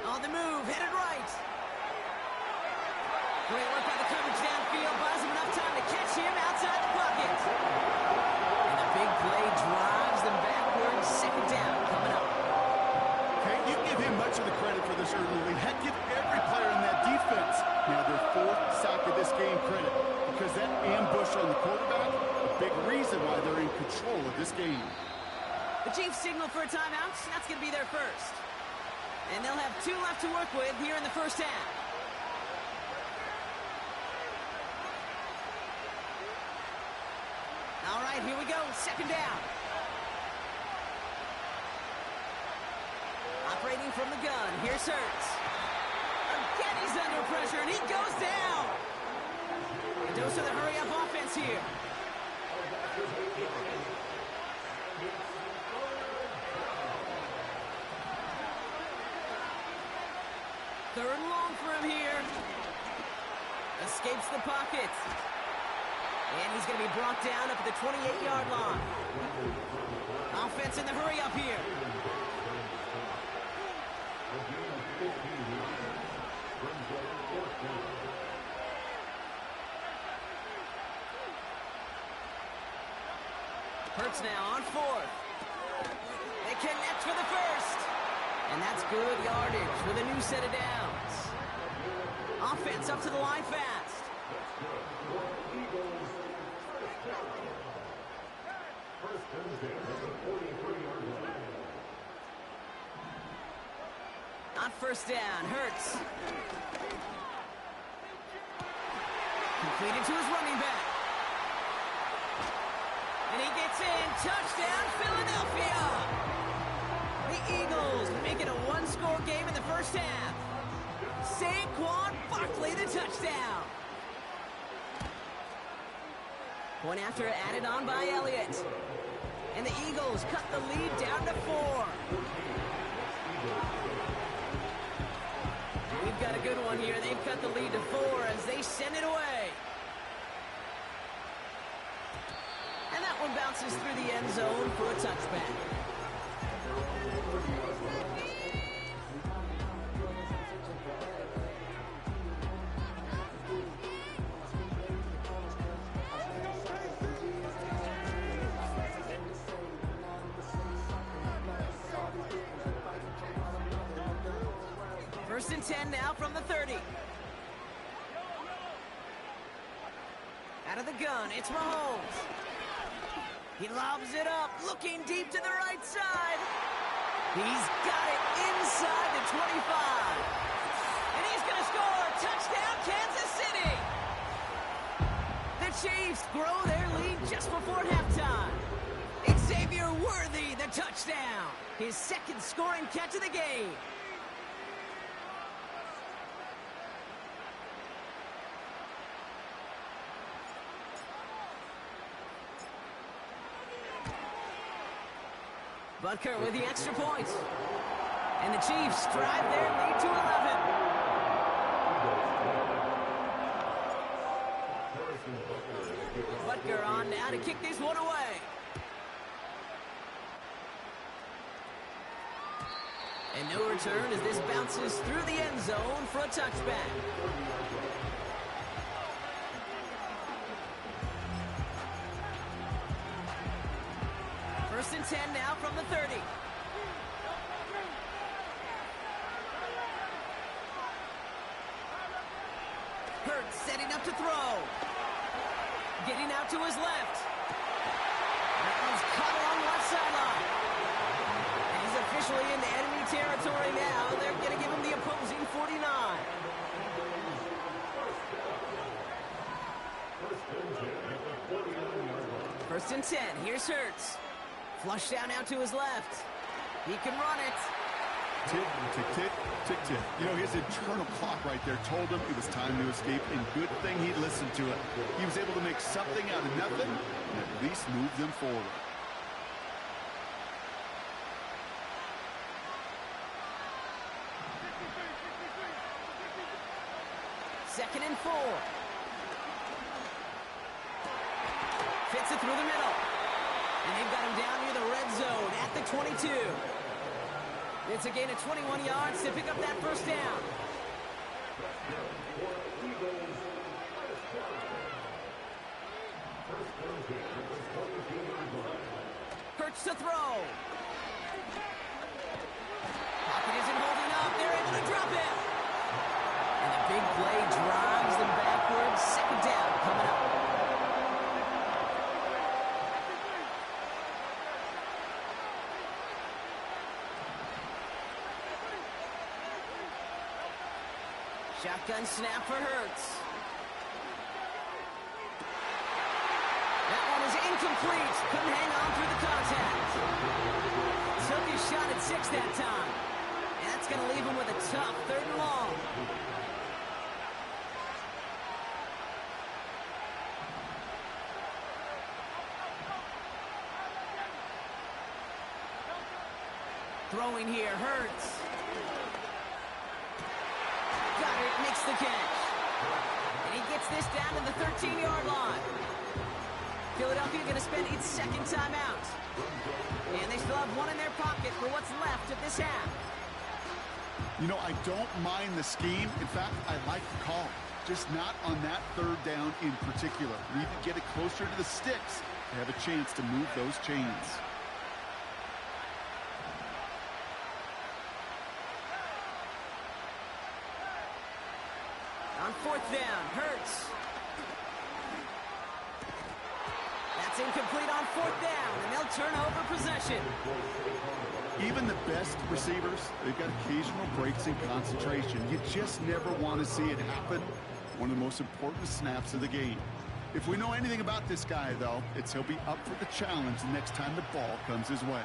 On the move, headed right. Great work by the coverage downfield. Buys him enough time to catch him outside the pocket. And the big play drives them backwards. 2nd down coming up. Okay, you give him much of the credit for this early lead. Heck, give every player in that defense now their 4th sack of this game credit. Because that ambush on the quarterback, a big reason why they're in control of this game. The Chiefs signal for a timeout. That's going to be their first. And they'll have 2 left to work with here in the 1st half. All right, here we go. 2nd down. Operating from the gun. Here's Hurts. Again, he's under pressure, and he goes down. A dose of the hurry-up offense here. Third and long for him here. Escapes the pocket. And he's going to be brought down up at the 28-yard line. Offense in the hurry-up here. Hurts now on 4th. They connect for the first. And that's good yardage with a new set of downs. Offense up to the line fast. On 1st down, Hurts. Completed to his running back. And he gets in. Touchdown, Philadelphia! The Eagles make it a 1-score game in the 1st half. Saquon Barkley, the touchdown. Point after added on by Elliott. And the Eagles cut the lead down to 4. We've got a good one here. They've cut the lead to 4 as they send it away. And that one bounces through the end zone for a touchback. First and 10 now from the 30. Out of the gun, it's Mahomes. He lobs it up, looking deep to the right side. He's got it inside the 25. And he's going to score. Touchdown, Kansas City. The Chiefs grow their lead just before halftime. Xavier Worthy, the touchdown. His 2nd scoring catch of the game. Butker with the extra point. And the Chiefs drive their lead to 11. Butker on now to kick this one away. And no return as this bounces through the end zone for a touchback. First and 10 now from the 30. to throw. Getting out to his left. That one's caught along the left sideline. And he's officially into enemy territory now. They're going to give him the opposing 49. First and 10. Here's Hurts. Flush down out to his left. He can run it. Tick, tick, tick, tick, tick. You know, his internal clock right there told him it was time to escape, and good thing he listened to it. He was able to make something out of nothing and at least move them forward. Second and 4. Fits it through the middle. And they've got him down near the red zone at the 22. It's a gain of 21 yards to pick up that first down. Hurts to throw. Pocket isn't holding up. They're able to drop it. And the big play drives them backwards. Second down coming up. Shotgun snap for Hurts. That one is incomplete. Couldn't hang on through the contact. Took his shot at 6 that time. And that's going to leave him with a tough 3rd and long. Throwing here, Hurts. Makes the catch. And he gets this down to the 13-yard line. Philadelphia going to spend its second timeout. And they still have one in their pocket for what's left of this half. You know, I don't mind the scheme. In fact, I like the call. Just not on that 3rd down in particular. We need to get it closer to the sticks to have a chance to move those chains. On 4th down, Hurts. That's incomplete on 4th down, and they'll turn over possession. Even the best receivers, they've got occasional breaks in concentration. You just never want to see it happen. One of the most important snaps of the game. If we know anything about this guy, though, it's he'll be up for the challenge the next time the ball comes his way.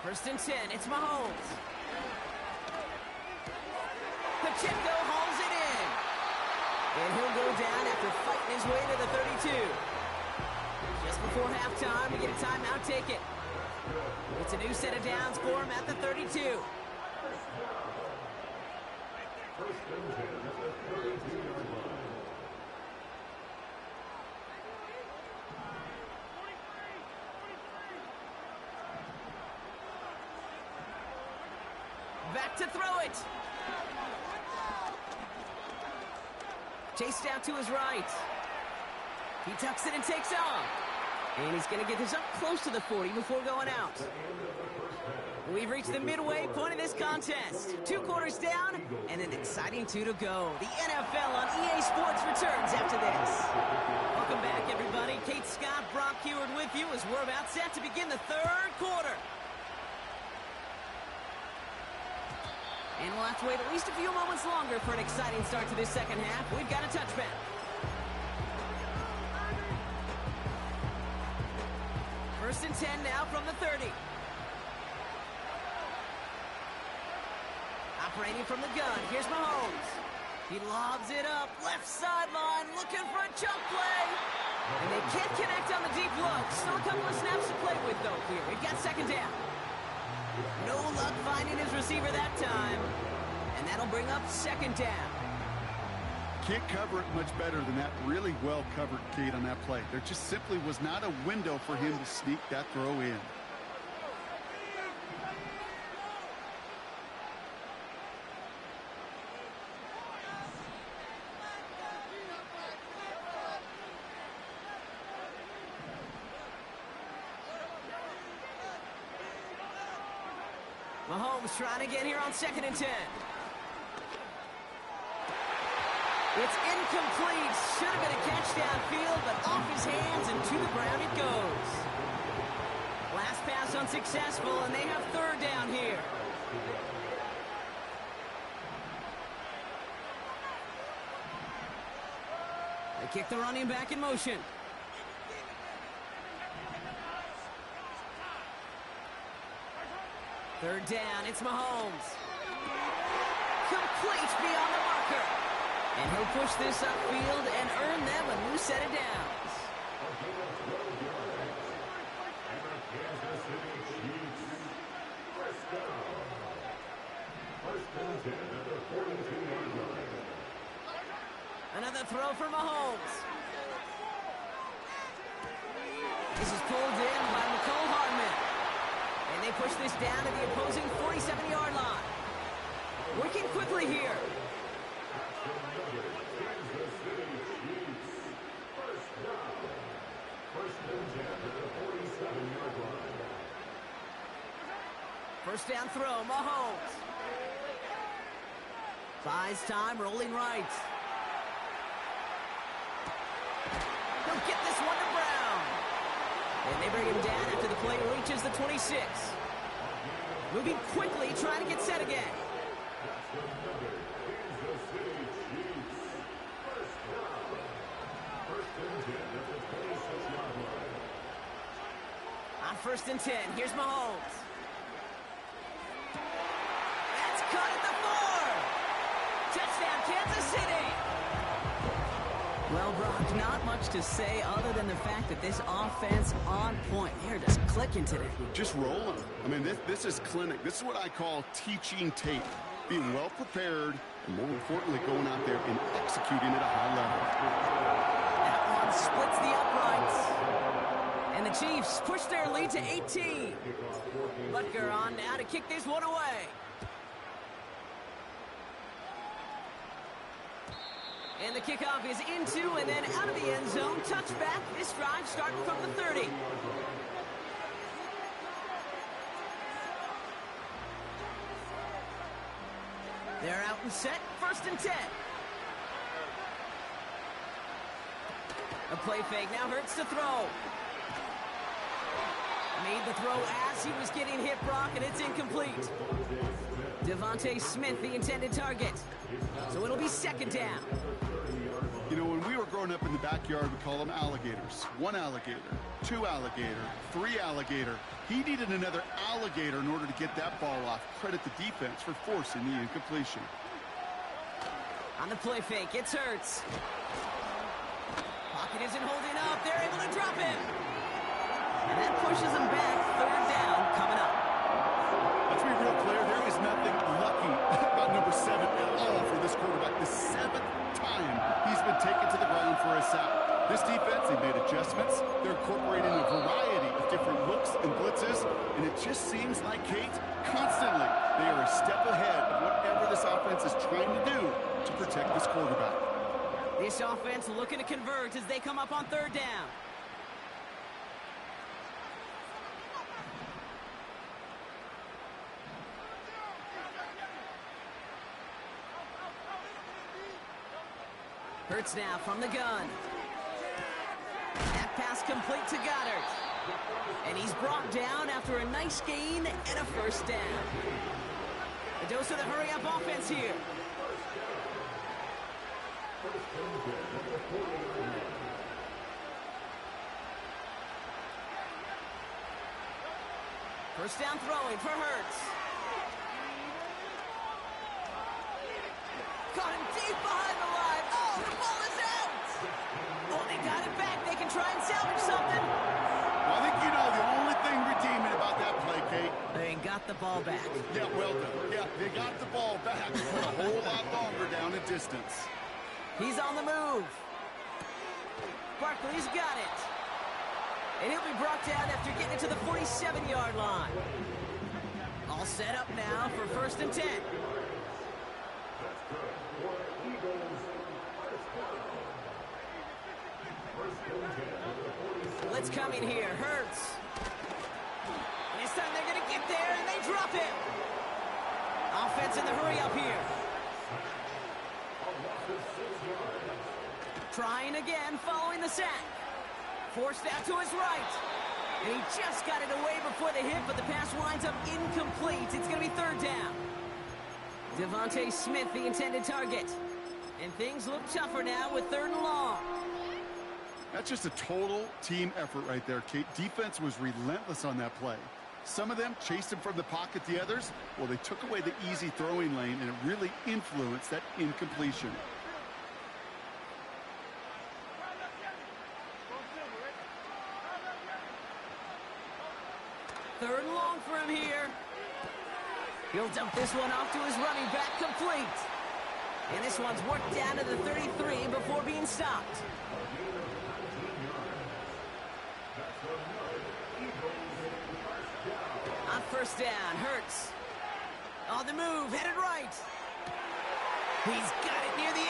First and 10, it's Mahomes. Pacheco hauls it in. And he'll go down after fighting his way to the 32. Just before halftime, we get a timeout, take it. It's a new set of downs for him at the 32. Back to throw it. Chased out to his right. He tucks it and takes off. And he's going to get this up close to the 40 before going out. We've reached the midway point of this contest. 2 quarters down and an exciting 2 to go. The NFL on EA Sports returns after this. Welcome back, everybody. Kate Scott, Brock Heward with you as we're about set to begin the 3rd quarter. And we'll have to wait at least a few moments longer for an exciting start to this second half. We've got a touchback. First and 10 now from the 30. Operating from the gun, here's Mahomes. He lobs it up, left sideline, looking for a chunk play. And they can't connect on the deep look. Still a couple of snaps to play with, though, here. We've got second down. No luck finding his receiver that time. And that'll bring up second down. Can't cover it much better than that. Really well covered, Kate, on that play. There just simply was not a window for him to sneak that throw in. Mahomes trying to get here on second and 10. It's incomplete. Should have been a catch downfield, but off his hands and to the ground it goes. Last pass unsuccessful, and they have third down here. They kick the running back in motion. Third down, it's Mahomes. Complete beyond the marker. And he'll push this upfield and earn them a new set of downs. Another throw for Mahomes. This is pulled in by Mecole Hardman. And they push this down to the opposing 47-yard line. Working quickly here. First down throw, Mahomes. Buys time, rolling right. He'll get this one to Brown. And they bring him down after the play reaches the 26. Moving quickly, trying to get set again. On 1st and 10, here's Mahomes. That's caught at the 4. Touchdown, Kansas City. Well, Brock, not much to say other than the fact that this offense on point. They're just clicking today. Just rolling. I mean, this is clinic. This is what I call teaching tape. Being well prepared, and more importantly, going out there and executing at a high level. That one splits the uprights. And the Chiefs push their lead to 18. Butker on now to kick this one away. And the kickoff is into and then out of the end zone. Touchback. This drive starting from the 30. They're out and set. 1st and 10. A play fake. Now Hurts to throw. Made the throw as he was getting hit, Brock, and it's incomplete. Devontae Smith, the intended target. So it'll be 2nd down. You know, when we were growing up in the backyard, we call them alligators. 1 alligator, 2 alligator, 3 alligator. He needed another alligator in order to get that ball off. Credit the defense for forcing the incompletion. On the play fake, it's Hurts. Pocket isn't holding up. They're able to drop him. And that pushes him back. 3rd down coming up. Let's be real clear. There is nothing lucky about number 7 at all for this quarterback. The 7th time he's been taken to the ground for a sack. This defense, they made adjustments. They're incorporating a variety of different looks and blitzes, and it just seems like, Kate, constantly they are a step ahead of whatever this offense is trying to do to protect this quarterback. This offense looking to convert as they come up on 3rd down. Hurts now from the gun. That pass complete to Goddard. And he's brought down after a nice gain and a 1st down. A dose of the hurry-up offense here. First down throwing for Hurts. Caught him deep behind the line. Oh, the ball is out! Oh, they got it back. They can try and salvage something. Well, I think you know the only thing redeeming about that play, Kate. They got the ball back. Yeah, well done. Yeah, they got the ball back for a whole lot longer down the distance. He's on the move. Barkley's got it. And he'll be brought down after getting it to the 47-yard line. All set up now for 1st and 10. Blitz coming here. Hurts. And this time they're going to get there, and they drop him. Offense in the hurry up here. Trying again following the sack. Forced out to his right. And he just got it away before the hit, but the pass winds up incomplete. It's going to be third down. Devontae Smith, the intended target. And things look tougher now with third and long. That's just a total team effort right there, Kate. Defense was relentless on that play. Some of them chased him from the pocket. The others, well, they took away the easy throwing lane, and it really influenced that incompletion. Third and long for him here. He'll dump this one off to his running back, complete. And this one's worked down to the 33 before being stopped. On first down, Hurts. On the move, headed right. He's got it near the 8.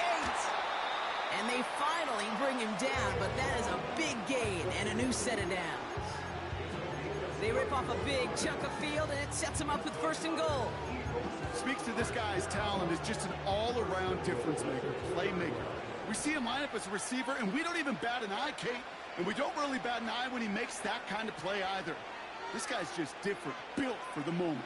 And they finally bring him down, but that is a big gain and a new set of downs. They rip off a big chunk of field, and it sets him up with first and goal. Speaks to this guy's talent as just an all-around difference maker, playmaker. We see him line up as a receiver, and we don't even bat an eye, Kate. And we don't really bat an eye when he makes that kind of play either. This guy's just different, built for the moment.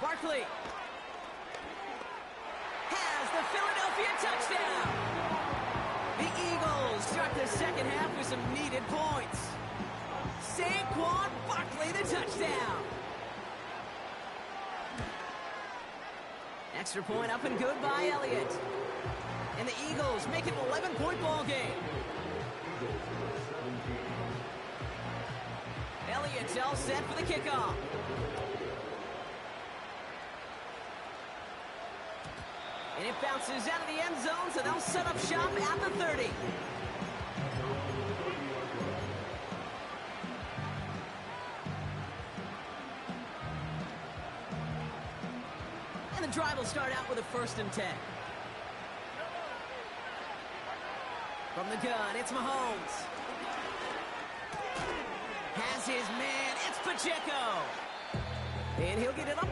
Barkley has the Philadelphia touchdown. The Eagles start the second half with some needed points. Saquon Barkley, the touchdown. Extra point up and good by Elliott. And the Eagles make it an 11-point ball game. Elliott's all set for the kickoff. And it bounces out of the end zone, so they'll set up shop at the 30. And the drive will start out with a 1st and 10. From the gun, it's Mahomes. Has his man, it's Pacheco. And he'll get it up.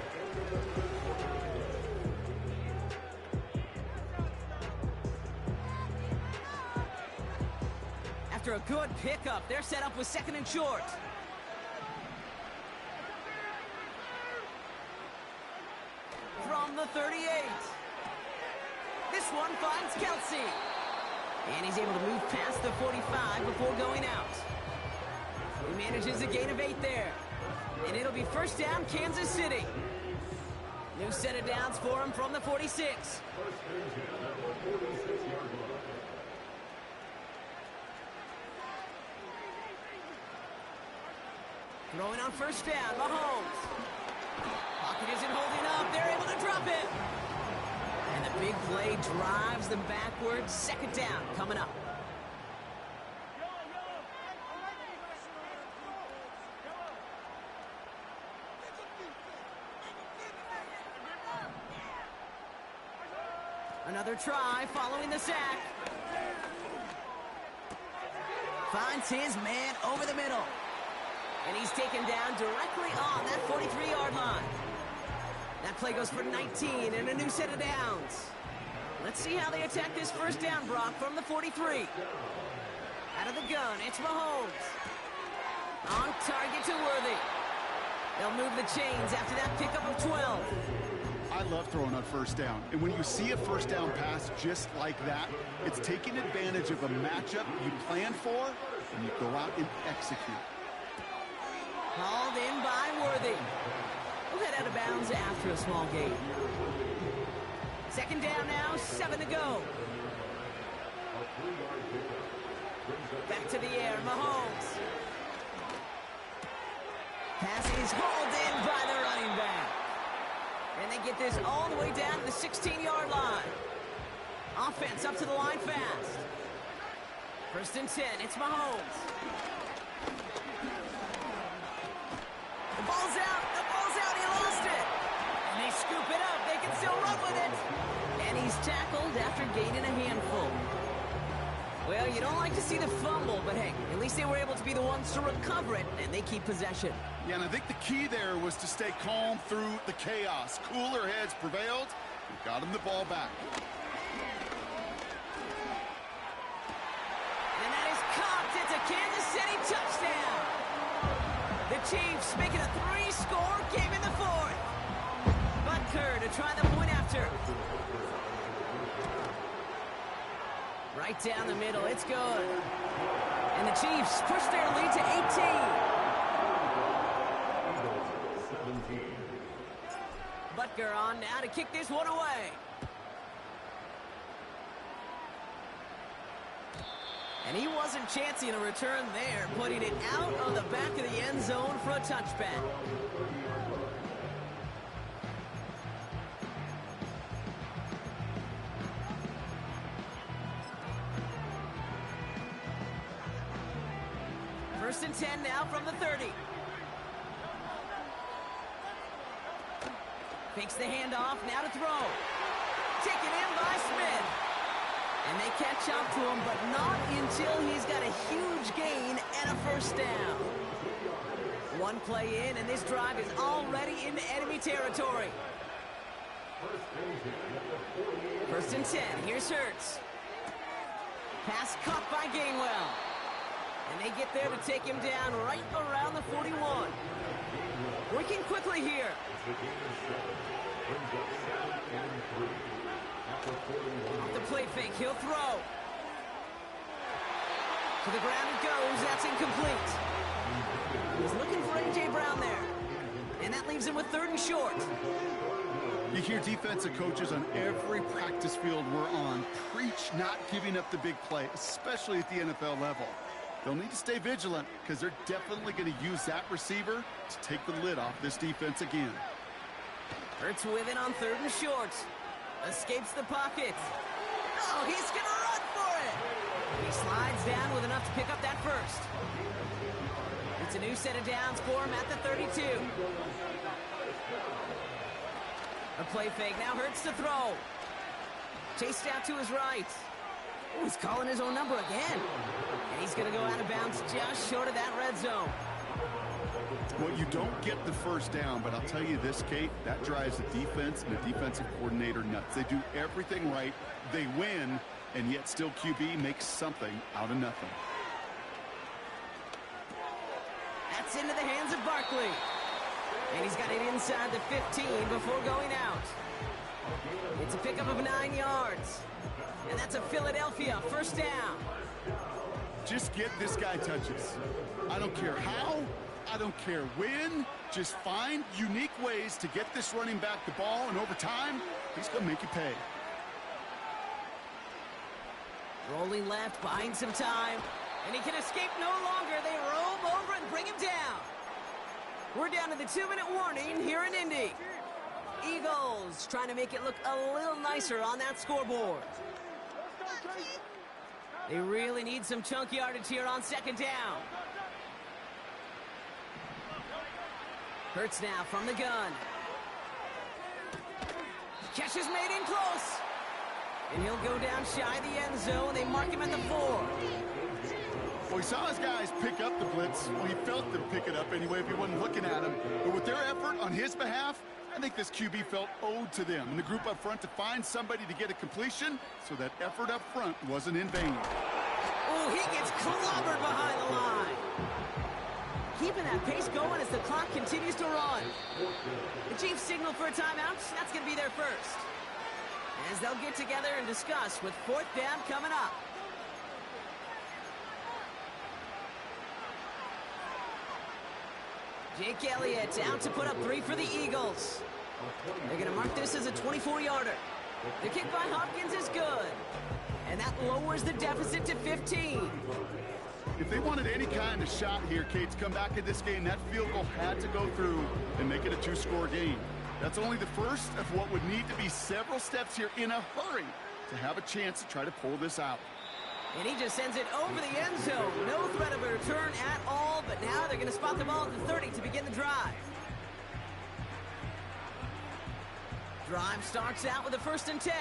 After a good pickup, they're set up with 2nd and short. From the 38. This one finds Kelsey. And he's able to move past the 45 before going out. He manages a gain of 8 there. And it'll be first down, Kansas City. New set of downs for him from the 46. Throwing on first down, Mahomes. Pocket isn't holding up. They're able to drop it. And the big play drives them backwards. 2nd down coming up. Another try following the sack. Finds his man over the middle. And he's taken down directly on that 43-yard line. That play goes for 19 and a new set of downs. Let's see how they attack this first down, Brock, from the 43. Out of the gun, it's Mahomes. On target to Worthy. They'll move the chains after that pickup of 12. I love throwing on first down. And when you see a first down pass just like that, it's taking advantage of a matchup you planned for, and you go out and execute. Hauled in by Worthy. We'll head out of bounds after a small gain. 2nd down now, 7 to go. Back to the air, Mahomes. Pass is hauled in by the running back. And they get this all the way down to the 16-yard line. Offense up to the line fast. 1st and 10, it's Mahomes. The ball's out, he lost it. And they scoop it up, they can still run with it. And he's tackled after gaining a handful. Well, you don't like to see the fumble, but hey, at least they were able to be the ones to recover it, and they keep possession. Yeah, and I think the key there was to stay calm through the chaos. Cooler heads prevailed and got him the ball back. And that is caught. It's a Kansas City touchdown. The Chiefs making a 3-score game in the fourth. Butker to try the point after. Right down the middle, it's good. And the Chiefs push their lead to 18. Butker on now to kick this one away. And he wasn't chancing a return there, putting it out on the back of the end zone for a touchback. First and 10 now from the 30. Fakes the handoff, now to throw. Taken in by Smith. And they catch up to him, but not until he's got a huge gain and a first down. One play in, and this drive is already into enemy territory. First and 10, here's Hurts. Pass caught by Gainwell. And they get there to take him down right around the 41. Working quickly here. Off the play fake, he'll throw. To the ground it goes, that's incomplete. He's looking for A.J. Brown there. And that leaves him with 3rd and short. You hear defensive coaches on every practice field we're on preach not giving up the big play, especially at the NFL level. They'll need to stay vigilant because they're definitely going to use that receiver to take the lid off this defense again. Hurts with it on 3rd and short. Escapes the pocket. Oh, he's going to run for it. He slides down with enough to pick up that first. It's a new set of downs for him at the 32. A play fake, now Hurts to throw. Chased out to his right. Oh, he's calling his own number again. And he's going to go out of bounds just short of that red zone. Well, you don't get the first down, but I'll tell you this, Kate, that drives the defense and the defensive coordinator nuts. They do everything right, they win, and yet still QB makes something out of nothing. That's into the hands of Barkley. And he's got it inside the 15 before going out. It's a pickup of 9 yards. And that's a Philadelphia first down. Just get this guy touches. I don't care how, I don't care when. Just find unique ways to get this running back the ball, and over time, he's going to make you pay. Rolling left, buying some time. And he can escape no longer. They roam over and bring him down. We're down to the 2-minute warning here in Indy. Eagles trying to make it look a little nicer on that scoreboard. They really need some chunk yardage here on 2nd down. Hurts now from the gun. Catch is made in close. And he'll go down shy of the end zone. They mark him at the 4. Well, he saw his guys pick up the blitz. Well, he felt them pick it up anyway if he wasn't looking at him. But with their effort on his behalf, I think this QB felt owed to them and the group up front to find somebody to get a completion, so that effort up front wasn't in vain. Oh, he gets clobbered behind the line. Keeping that pace going as the clock continues to run. The Chiefs signal for a timeout. That's going to be their first. As they'll get together and discuss with 4th down coming up. Jake Elliott out to put up 3 for the Eagles. They're going to mark this as a 24-yarder. The kick by Hopkins is good. And that lowers the deficit to 15. If they wanted any kind of shot here, Kate, to come back in this game, that field goal had to go through and make it a 2-score game. That's only the first of what would need to be several steps here in a hurry to have a chance to try to pull this out. And he just sends it over the end zone. No threat of a return at all, but now they're going to spot the ball at the 30 to begin the drive. Drive starts out with a 1st and 10.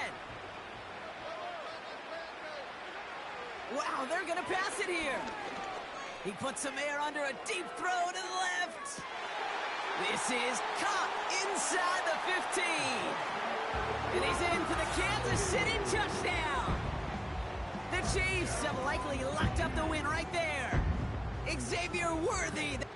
Wow, they're going to pass it here. He puts some air under a deep throw to the left. This is caught inside the 15. And he's in for the Kansas City touchdown. The Chiefs have likely locked up the win right there. Xavier Worthy.